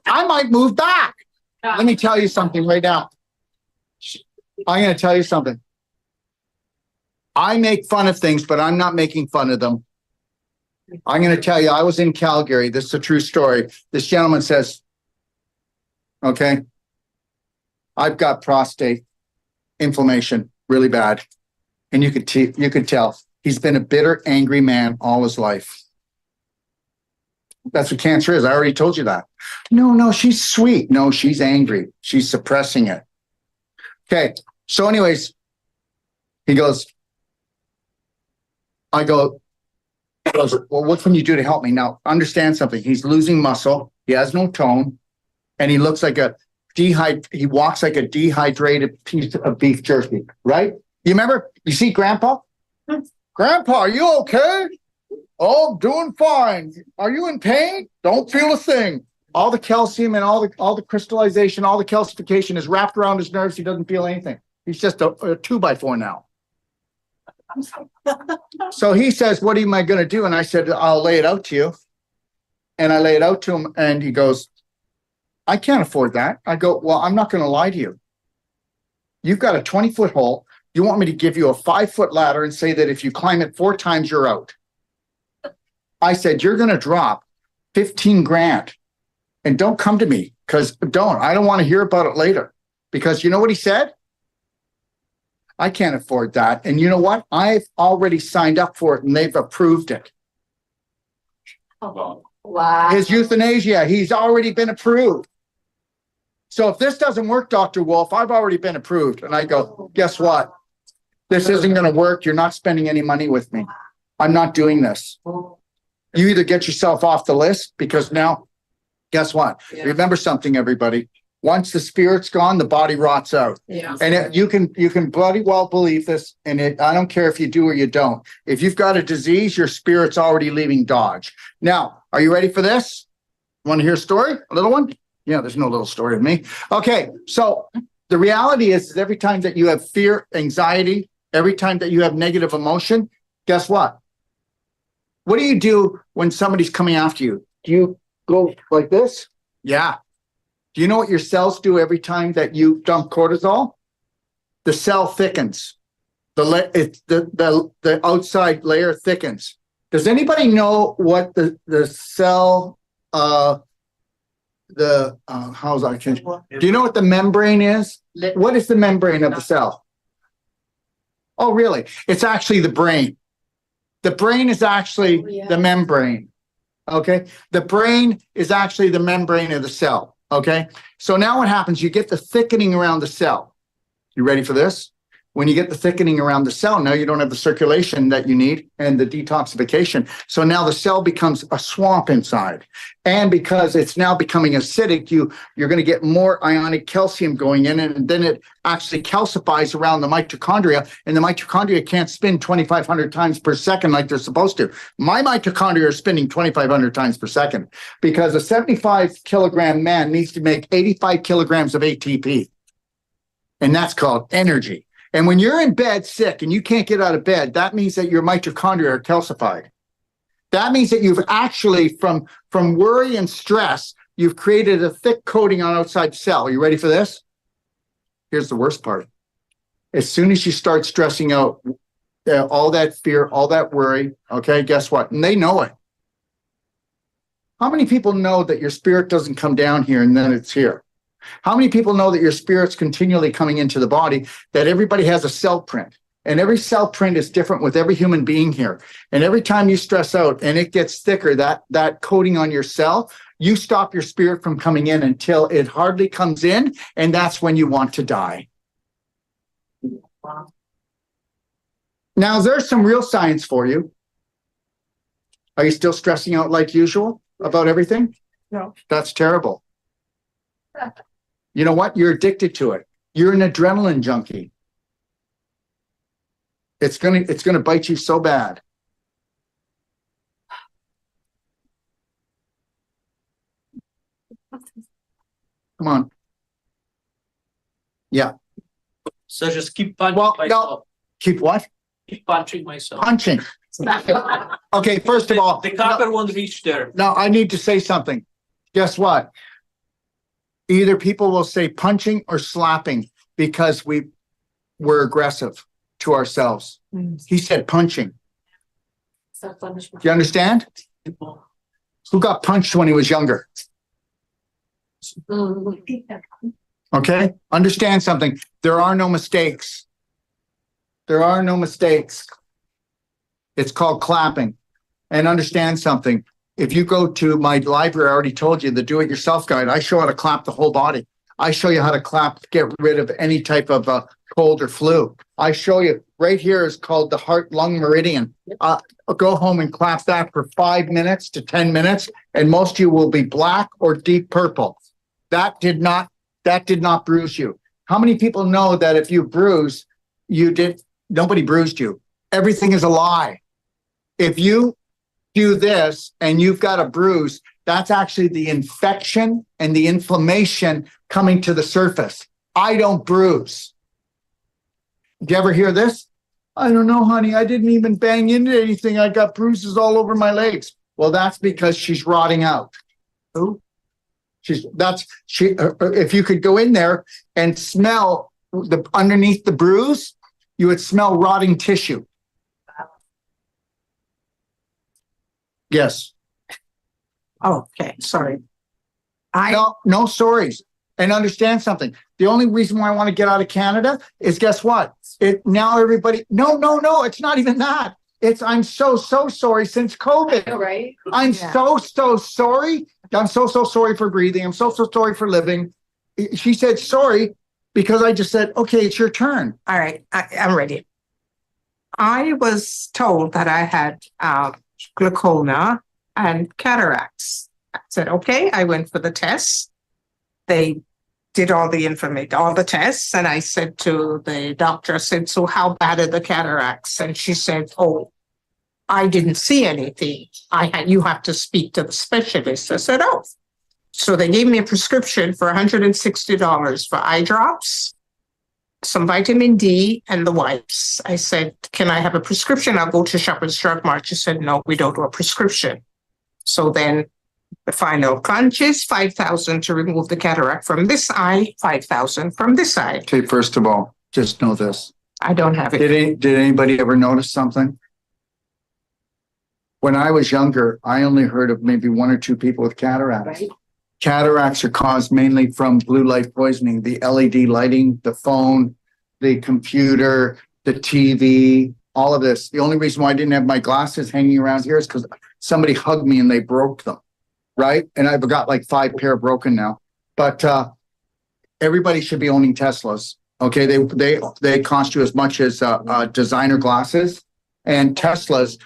I might move back. Let me tell you something right now. I'm going to tell you something. I make fun of things, but I'm not making fun of them. I'm going to tell you, I was in Calgary. This is a true story. This gentleman says, okay, I've got prostate inflammation really bad. And you could tell he's been a bitter, angry man all his life. That's what cancer is. I already told you that. No, she's sweet. No, she's angry. She's suppressing it. Okay. So anyways, he goes, he goes, well, what can you do to help me? Now, understand something. He's losing muscle. He has no tone. And he looks like he walks like a dehydrated piece of beef jerky, right? You remember? You see Grandpa? Grandpa, are you okay? Oh, doing fine. Are you in pain? Don't feel a thing. All the calcium and all the crystallization, all the calcification is wrapped around his nerves. He doesn't feel anything. He's just a 2x4 now. So he says, what am I going to do? And I said, I'll lay it out to you. And I lay it out to him and he goes, I can't afford that. I go, well, I'm not going to lie to you. You've got a 20-foot hole. You want me to give you a 5-foot ladder and say that if you climb it 4 times, you're out. I said, you're going to drop 15 grand and don't come to me because I don't want to hear about it later. Because you know what he said? I can't afford that. And you know what? I've already signed up for it and they've approved it. Wow. His euthanasia, he's already been approved. So if this doesn't work, Dr. Wolf, I've already been approved. And I go, guess what? This isn't going to work. You're not spending any money with me. I'm not doing this. You either get yourself off the list because now, guess what? Remember something, everybody. Once the spirit's gone, the body rots out. Yeah. And you can bloody well believe this. And I don't care if you do or you don't. If you've got a disease, your spirit's already leaving Dodge. Now, are you ready for this? Want to hear a story? A little one? Yeah, there's no little story of me. Okay, so the reality is every time that you have fear, anxiety, every time that you have negative emotion, guess what? What do you do when somebody's coming after you? Do you go like this? Yeah. Do you know what your cells do every time that you dump cortisol? The cell thickens. The outside layer thickens. Does anybody know what the cell how's that? Do you know what the membrane is? What is the membrane of the cell? Oh, really? It's actually the brain. The brain is actually the membrane. Okay. The brain is actually the membrane of the cell. Okay. So now what happens? You get the thickening around the cell. You ready for this? When you get the thickening around the cell, now you don't have the circulation that you need and the detoxification. So now the cell becomes a swamp inside. And because it's now becoming acidic, you're going to get more ionic calcium going in, and then it actually calcifies around the mitochondria, and the mitochondria can't spin 2,500 times per second like they're supposed to. My mitochondria are spinning 2,500 times per second because a 75-kilogram man needs to make 85 kilograms of ATP. And that's called energy. And when you're in bed sick and you can't get out of bed, that means that your mitochondria are calcified. That means that you've actually, from worry and stress, you've created a thick coating on outside cell. Are you ready for this? Here's the worst part. As soon as you start stressing out all that fear, all that worry, okay, guess what? And they know it. How many people know that your spirit doesn't come down here and then it's here? How many people know that your spirit's continually coming into the body, that everybody has a cell print, and every cell print is different with every human being here. And every time you stress out and it gets thicker, that coating on your cell, you stop your spirit from coming in until it hardly comes in. And that's when you want to die. Now, there's some real science for you. Are you still stressing out like usual about everything? No. That's terrible. You know what? You're addicted to it. You're an adrenaline junkie. It's gonna bite you so bad. Come on. Yeah. So just keep punching Well, myself. no. Keep what? Keep punching myself. Punching. Okay, first of all, The copper won't reach there. now I need to say something. Guess what? Either people will say punching or slapping because we're aggressive to ourselves. He said punching. Self-punishment. Do you understand? Who got punched when he was younger? Okay? Understand something. There are no mistakes. There are no mistakes. It's called clapping. And understand something. If you go to my library, I already told you, the do-it-yourself guide, I show how to clap the whole body. I show you how to clap, get rid of any type of cold or flu. I show you, right here is called the heart-lung meridian. Go home and clap that for 5 minutes to 10 minutes, and most of you will be black or deep purple. That did not bruise you. How many people know that if you bruise, nobody bruised you? Everything is a lie. If you do this and you've got a bruise, that's actually the infection and the inflammation coming to the surface. I don't bruise. Did you ever hear this? I don't know, honey. I didn't even bang into anything. I got bruises all over my legs. Well, that's because she's rotting out. Who? If you could go in there and smell underneath the bruise, you would smell rotting tissue. Yes. Okay, sorry. No stories. And understand something. The only reason why I want to get out of Canada is, guess what? Now everybody, no, it's not even that. I'm so sorry since COVID. Right? I'm so sorry. I'm so sorry for breathing. I'm so sorry for living. She said sorry because I just said, okay, it's your turn. All right, I'm ready. I was told that I had glaucoma and cataracts. I said, okay, I went for the tests. They did all the tests, and I said to the doctor, I said, so how bad are the cataracts? And she said, oh, I didn't see anything. You have to speak to the specialist. I said, oh. So they gave me a prescription for $160 for eye drops, some vitamin D, and the wipes. I said, can I have a prescription? I'll go to Shoppers Drug Mart. She said, no, we don't do a prescription. So then the final crunch is $5,000 to remove the cataract from this eye, $5,000 from this eye. Okay, first of all, just know this. I don't have it. Did anybody ever notice something? When I was younger, I only heard of maybe 1 or 2 people with cataracts. Right. Cataracts are caused mainly from blue light poisoning, the LED lighting, the phone, the computer, the TV, all of this. The only reason why I didn't have my glasses hanging around here is because somebody hugged me and they broke them, right? And I've got like 5 pair broken now. But everybody should be owning Teslas. Okay, they cost you as much as designer glasses, and Teslas.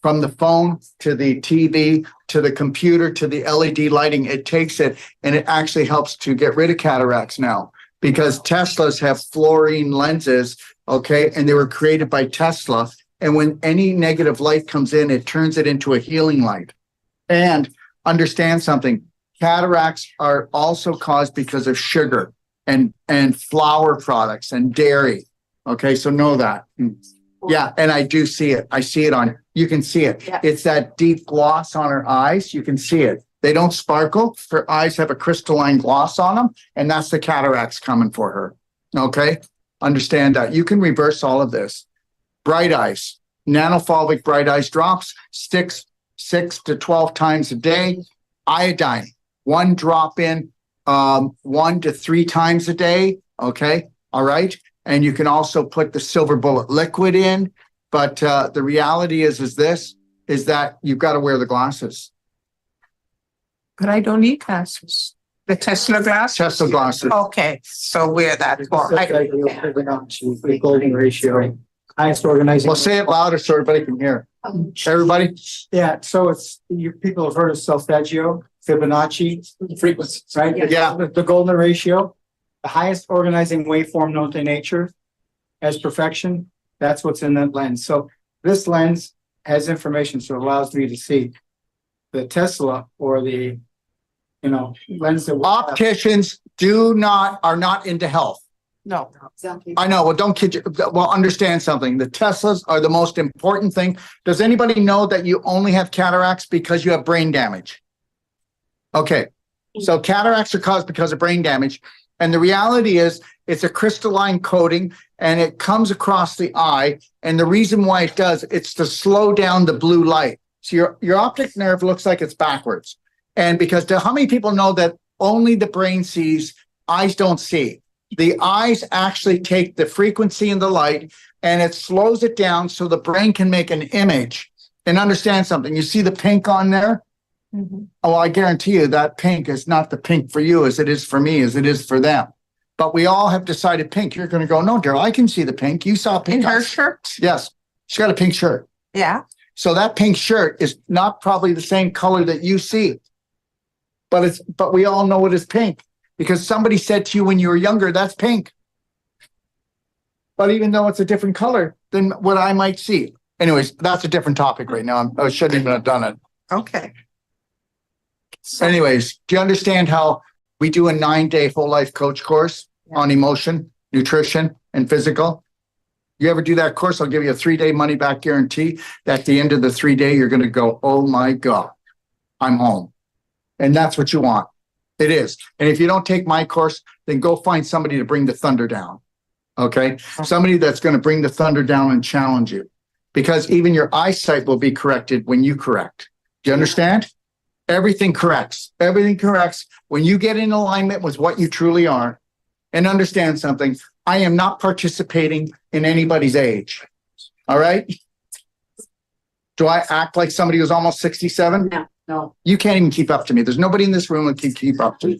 From the phone to the TV to the computer to the LED lighting, it takes it and it actually helps to get rid of cataracts now, because Teslas have fluorine lenses, okay, and they were created by Tesla. And when any negative light comes in, it turns it into a healing light. And understand something, cataracts are also caused because of sugar and flour products and dairy. Okay, so know that. Yeah, and I do see it. I see it on, you can see it. Yeah. It's that deep gloss on her eyes. You can see it. They don't sparkle. Her eyes have a crystalline gloss on them, and that's the cataracts coming for her. Okay, understand that. You can reverse all of this. Bright eyes, nanofulvic bright eyes drops, 6 to 12 times a day. Iodine, 1 drop in 1 to 3 times a day. Okay, all right. And you can also put the silver bullet liquid in. But the reality is that you've got to wear the glasses. But I don't need glasses. The Tesla glasses? Tesla glasses. Okay, so wear that for. The golden ratio, highest organizing. Well, say it louder so everybody can hear. Everybody? Yeah, so it's, people have heard of Solfeggio, Fibonacci, frequency, right? Yeah. The golden ratio, the highest organizing waveform known to nature as perfection. That's what's in that lens. So this lens has information, so it allows me to see the Tesla or the, lens that. Opticians are not into health. No. I know. Well, don't kid you. Well, understand something. The Teslas are the most important thing. Does anybody know that you only have cataracts because you have brain damage? Okay. So cataracts are caused because of brain damage. And the reality is it's a crystalline coating and it comes across the eye. And the reason why it does, it's to slow down the blue light. So your optic nerve looks like it's backwards. And because how many people know that only the brain sees, eyes don't see? The eyes actually take the frequency and the light and it slows it down so the brain can make an image. And understand something, you see the pink on there? Oh, I guarantee you that pink is not the pink for you as it is for me, as it is for them. But we all have decided pink. You're gonna go, no, Daryl, I can see the pink. You saw pink. In her shirt? Yes, she's got a pink shirt. Yeah. So that pink shirt is not probably the same color that you see. But we all know it is pink because somebody said to you when you were younger, that's pink. But even though it's a different color than what I might see. Anyways, that's a different topic right now. I shouldn't even have done it. Okay. Anyways, do you understand how we do a 9-day whole life coach course on emotion, nutrition, and physical? You ever do that course? I'll give you a 3-day money back guarantee. At the end of the 3-day, you're going to go, oh my God, I'm home. And that's what you want. It is. And if you don't take my course, then go find somebody to bring the thunder down. Okay. Somebody that's going to bring the thunder down and challenge you, because even your eyesight will be corrected when you correct. Do you understand? Everything corrects. Everything corrects when you get in alignment with what you truly are. And understand something. I am not participating in anybody's age. All right. Do I act like somebody who's almost 67? No. You can't even keep up to me. There's nobody in this room that can keep up to me.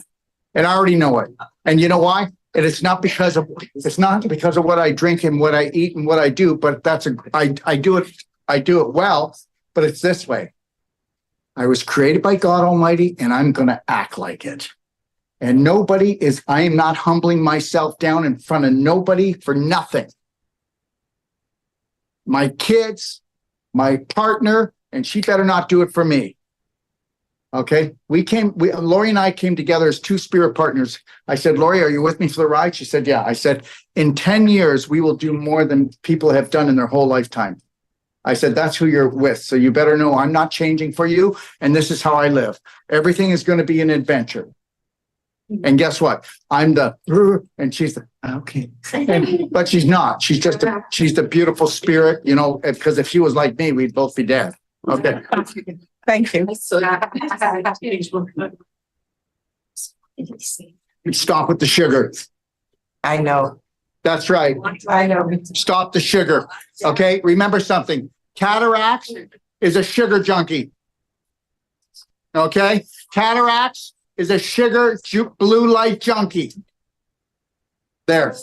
And I already know it. And you know why? And it's not because of what I drink and what I eat and what I do, but I do it well, but it's this way. I was created by God Almighty and I'm going to act like it. And I am not humbling myself down in front of nobody for nothing. My kids, my partner, and she better not do it for me. Okay. Lori and I came together as two spirit partners. I said, Lori, are you with me for the ride? She said, yeah. I said, in 10 years, we will do more than people have done in their whole lifetime. I said, that's who you're with. So you better know I'm not changing for you. And this is how I live. Everything is going to be an adventure. And guess what? I'm and she's the, okay. But she's not. She's the beautiful spirit, because if she was like me, we'd both be dead. Okay. Thank you. Stop with the sugar. I know. That's right. I know. Stop the sugar. Okay. Remember something. Cataracts is a sugar junkie. Okay. Cataracts is a blue light junkie. There.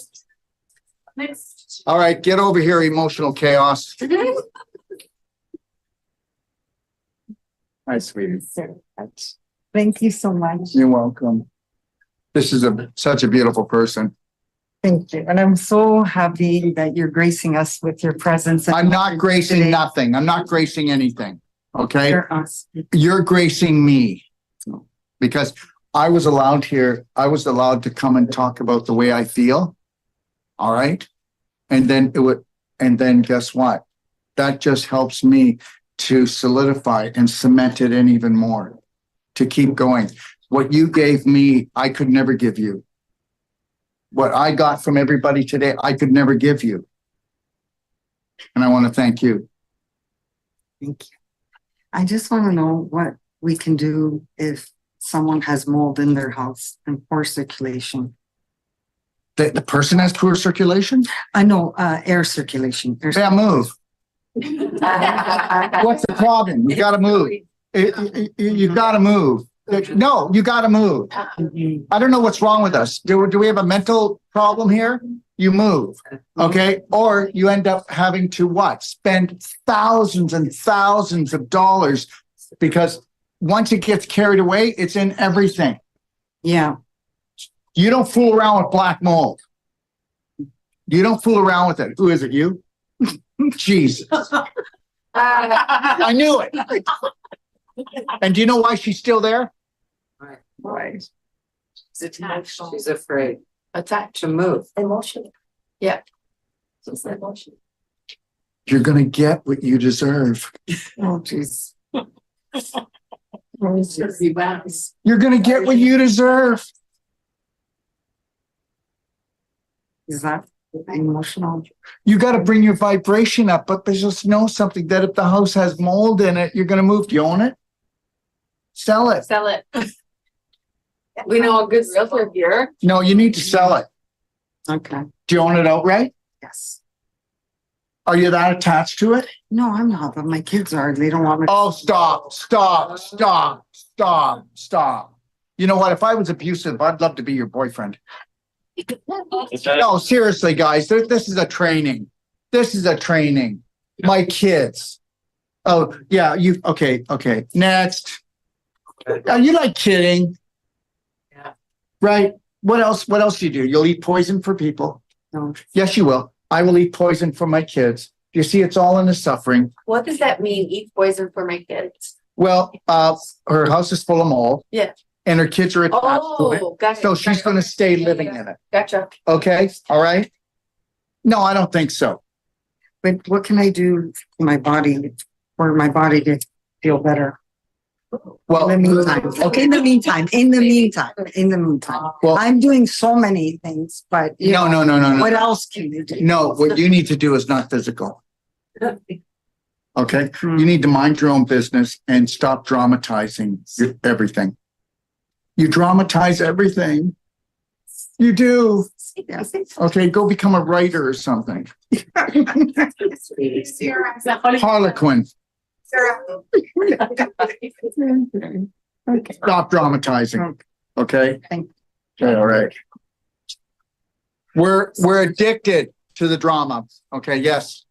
Next. All right. Get over here, emotional chaos. Hi, sweetie. Thank you so much. You're welcome. This is such a beautiful person. Thank you. And I'm so happy that you're gracing us with your presence. I'm not gracing nothing. I'm not gracing anything. Okay. You're us. You're gracing me because I was allowed to come and talk about the way I feel. All right. And then guess what? That just helps me to solidify and cement it in even more, to keep going. What you gave me, I could never give you. What I got from everybody today, I could never give you. And I want to thank you. Thank you. I just want to know what we can do if someone has mold in their house and poor circulation. The person has poor circulation? I know, air circulation. Yeah, move. What's the problem? You got to move. You got to move. No, you got to move. I don't know what's wrong with us. Do we have a mental problem here? You move. Okay. Or you end up having to what? Spend thousands and thousands of dollars because once it gets carried away, it's in everything. Yeah. You don't fool around with black mold. You don't fool around with it. Who is it? You? Jesus. I knew it. And do you know why she's still there? Right. It's attached. She's afraid Attached. to move. Emotion. Yeah. It's emotion. You're going to get what you deserve. Oh, jeez. You're going to get what you deserve. Is that emotional? You got to bring your vibration up, but just know something that if the house has mold in it, you're going to move. Do you own it? Sell it. Sell it. We know a good realtor here. No, you need to sell it. Okay. Do you own it outright? Yes. Are you that attached to it? No, I'm not, but my kids are. They don't want me. Oh, stop. You know what? If I was abusive, I'd love to be your boyfriend. No, seriously, guys, this is a training. This is a training. My kids. Oh, yeah, okay. Next. Are you like kidding? Yeah. Right? What else do you do? You'll eat poison for people. No. Yes, you will. I will eat poison for my kids. You see, it's all in the suffering. What does that mean? Eat poison for my kids? Well, her house is full of mold. Yeah. And her kids are attached to it. Oh, gotcha. So she's gonna stay living in it. Gotcha. Okay, all right? No, I don't think so. But what can I do to my body for my body to feel better? Well, In the meantime, well, I'm doing so many things, but you know, no. what else can you do? No, what you need to do is not physical. Okay, you need to mind your own business and stop dramatizing everything. You dramatize everything. You do. Okay, go become a writer or something. Harlequin. Stop dramatizing. Okay? Okay, all right. We're addicted to the drama. Okay, yes.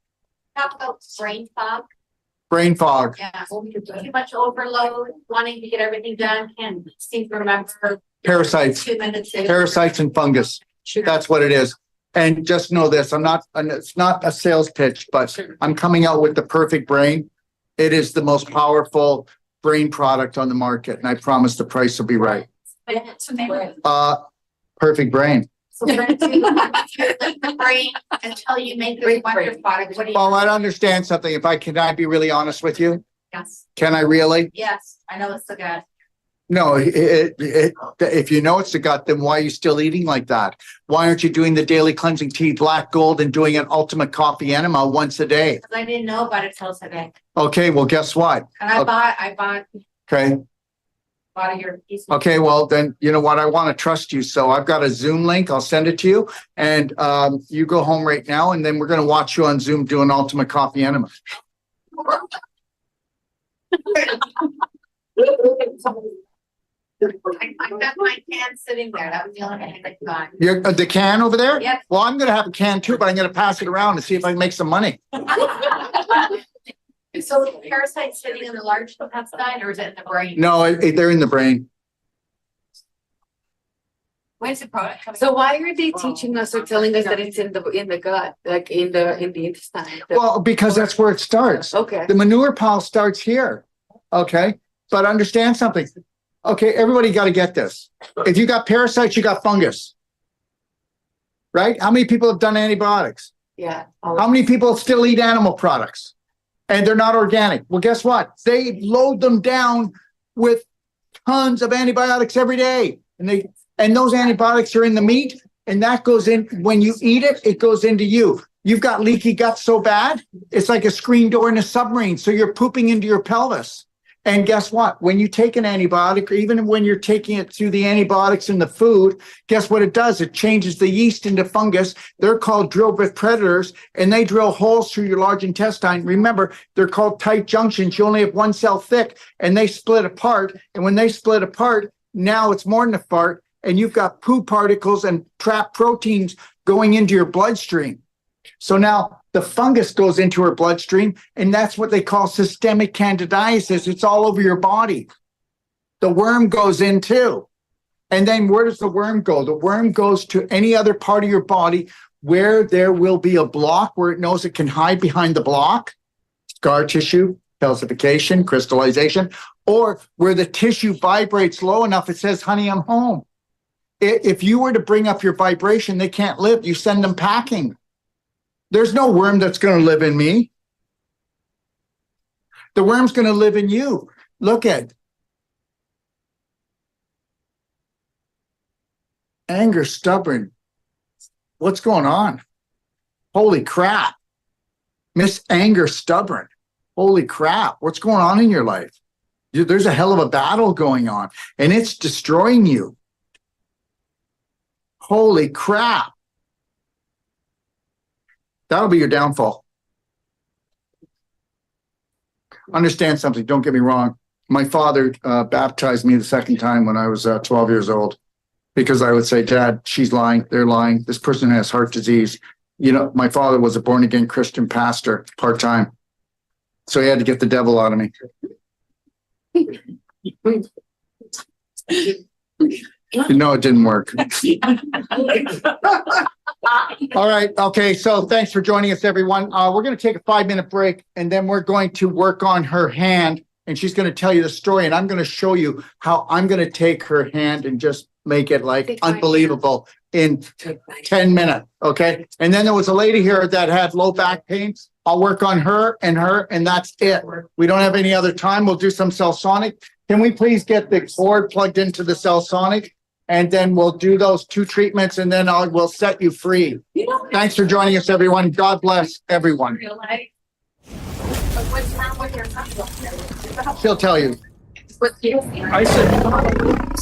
Talk about brain fog. Brain fog. Yeah, too much overload, wanting to get everything done, can't seem to remember Parasites. 2 minutes. Parasites and fungus. That's what it is. And just know this, it's not a sales pitch, but I'm coming out with the perfect brain. It is the most powerful brain product on the market. And I promise the price will be right. Perfect brain. So we're gonna do the brain until you make the wonder product. What do you? Well, I understand something. Can I be really honest with you? Yes, Can I really? yes, I know it's the gut. No, if you know it's the gut, then why are you still eating like that? Why aren't you doing the daily cleansing tea, black gold, and doing an ultimate coffee enema once a day? Cause I didn't know about it till today. Okay, well, guess what? And I bought Okay, of your pieces. okay, well, then, you know what? I want to trust you. So I've got a Zoom link. I'll send it to you. And you go home right now, and then we're going to watch you on Zoom do an ultimate coffee enema. I've got my can sitting there. That was the only thing I got. You're the can over there? Yep. Well, I'm going to have a can too, but I'm going to pass it around and see if I can make some money. So the parasites sitting in the large intestine or is it in the brain? No, they're in the brain. When's the product coming? So why are they teaching us or telling us that it's in the gut, like in the intestine? Well, because that's where it starts. Okay. The manure pile starts here. Okay. But understand something. Okay. Everybody got to get this. If you got parasites, you got fungus. Right? How many people have done antibiotics? Yeah. How many people still eat animal products? And they're not organic. Well, guess what? They load them down with tons of antibiotics every day. And those antibiotics are in the meat, and that goes in, when you eat it, it goes into you. You've got leaky gut so bad, it's like a screen door in a submarine. So you're pooping into your pelvis. And guess what? When you take an antibiotic, or even when you're taking it through the antibiotics in the food, guess what it does? It changes the yeast into fungus. They're called drill bit predators, and they drill holes through your large intestine. Remember, they're called tight junctions. You only have one cell thick, and they split apart. And when they split apart, now it's more than a fart, and you've got poo particles and trapped proteins going into your bloodstream. So now the fungus goes into her bloodstream, and that's what they call systemic candidiasis. It's all over your body. The worm goes in too. And then where does the worm go? The worm goes to any other part of your body where there will be a block, where it knows it can hide behind the block, scar tissue, calcification, crystallization, or where the tissue vibrates low enough, it says, honey, I'm home. If you were to bring up your vibration, they can't live. You send them packing. There's no worm that's going to live in me. The worm's going to live in you. Look at anger, stubborn. What's going on? Holy crap. Miss Anger, stubborn. Holy crap. What's going on in your life? There's a hell of a battle going on, and it's destroying you. Holy crap. That'll be your downfall. understand something, don't get me wrong. My father baptized me the second time when I was 12 years old. Because I would say, Dad, she's lying, they're lying, this person has heart disease. You know, my father was a born again Christian pastor, part-time. So he had to get the devil out of me. No, it didn't work. All right, okay, so thanks for joining us, everyone. We're gonna take a 5-minute break and then we're going to work on her hand and she's gonna tell you the story and I'm gonna show you how I'm gonna take her hand and just make it like unbelievable in 10 minutes, okay? And then there was a lady here that had low back pain. I'll work on her, and that's it. We don't have any other time. We'll do some Cellsonic. Can we please get the cord plugged into the Cellsonic? And then we'll do those 2 treatments and then we'll set you free. Thanks for joining us, everyone. God bless everyone. What's wrong with your son? She'll tell you. With you? I said.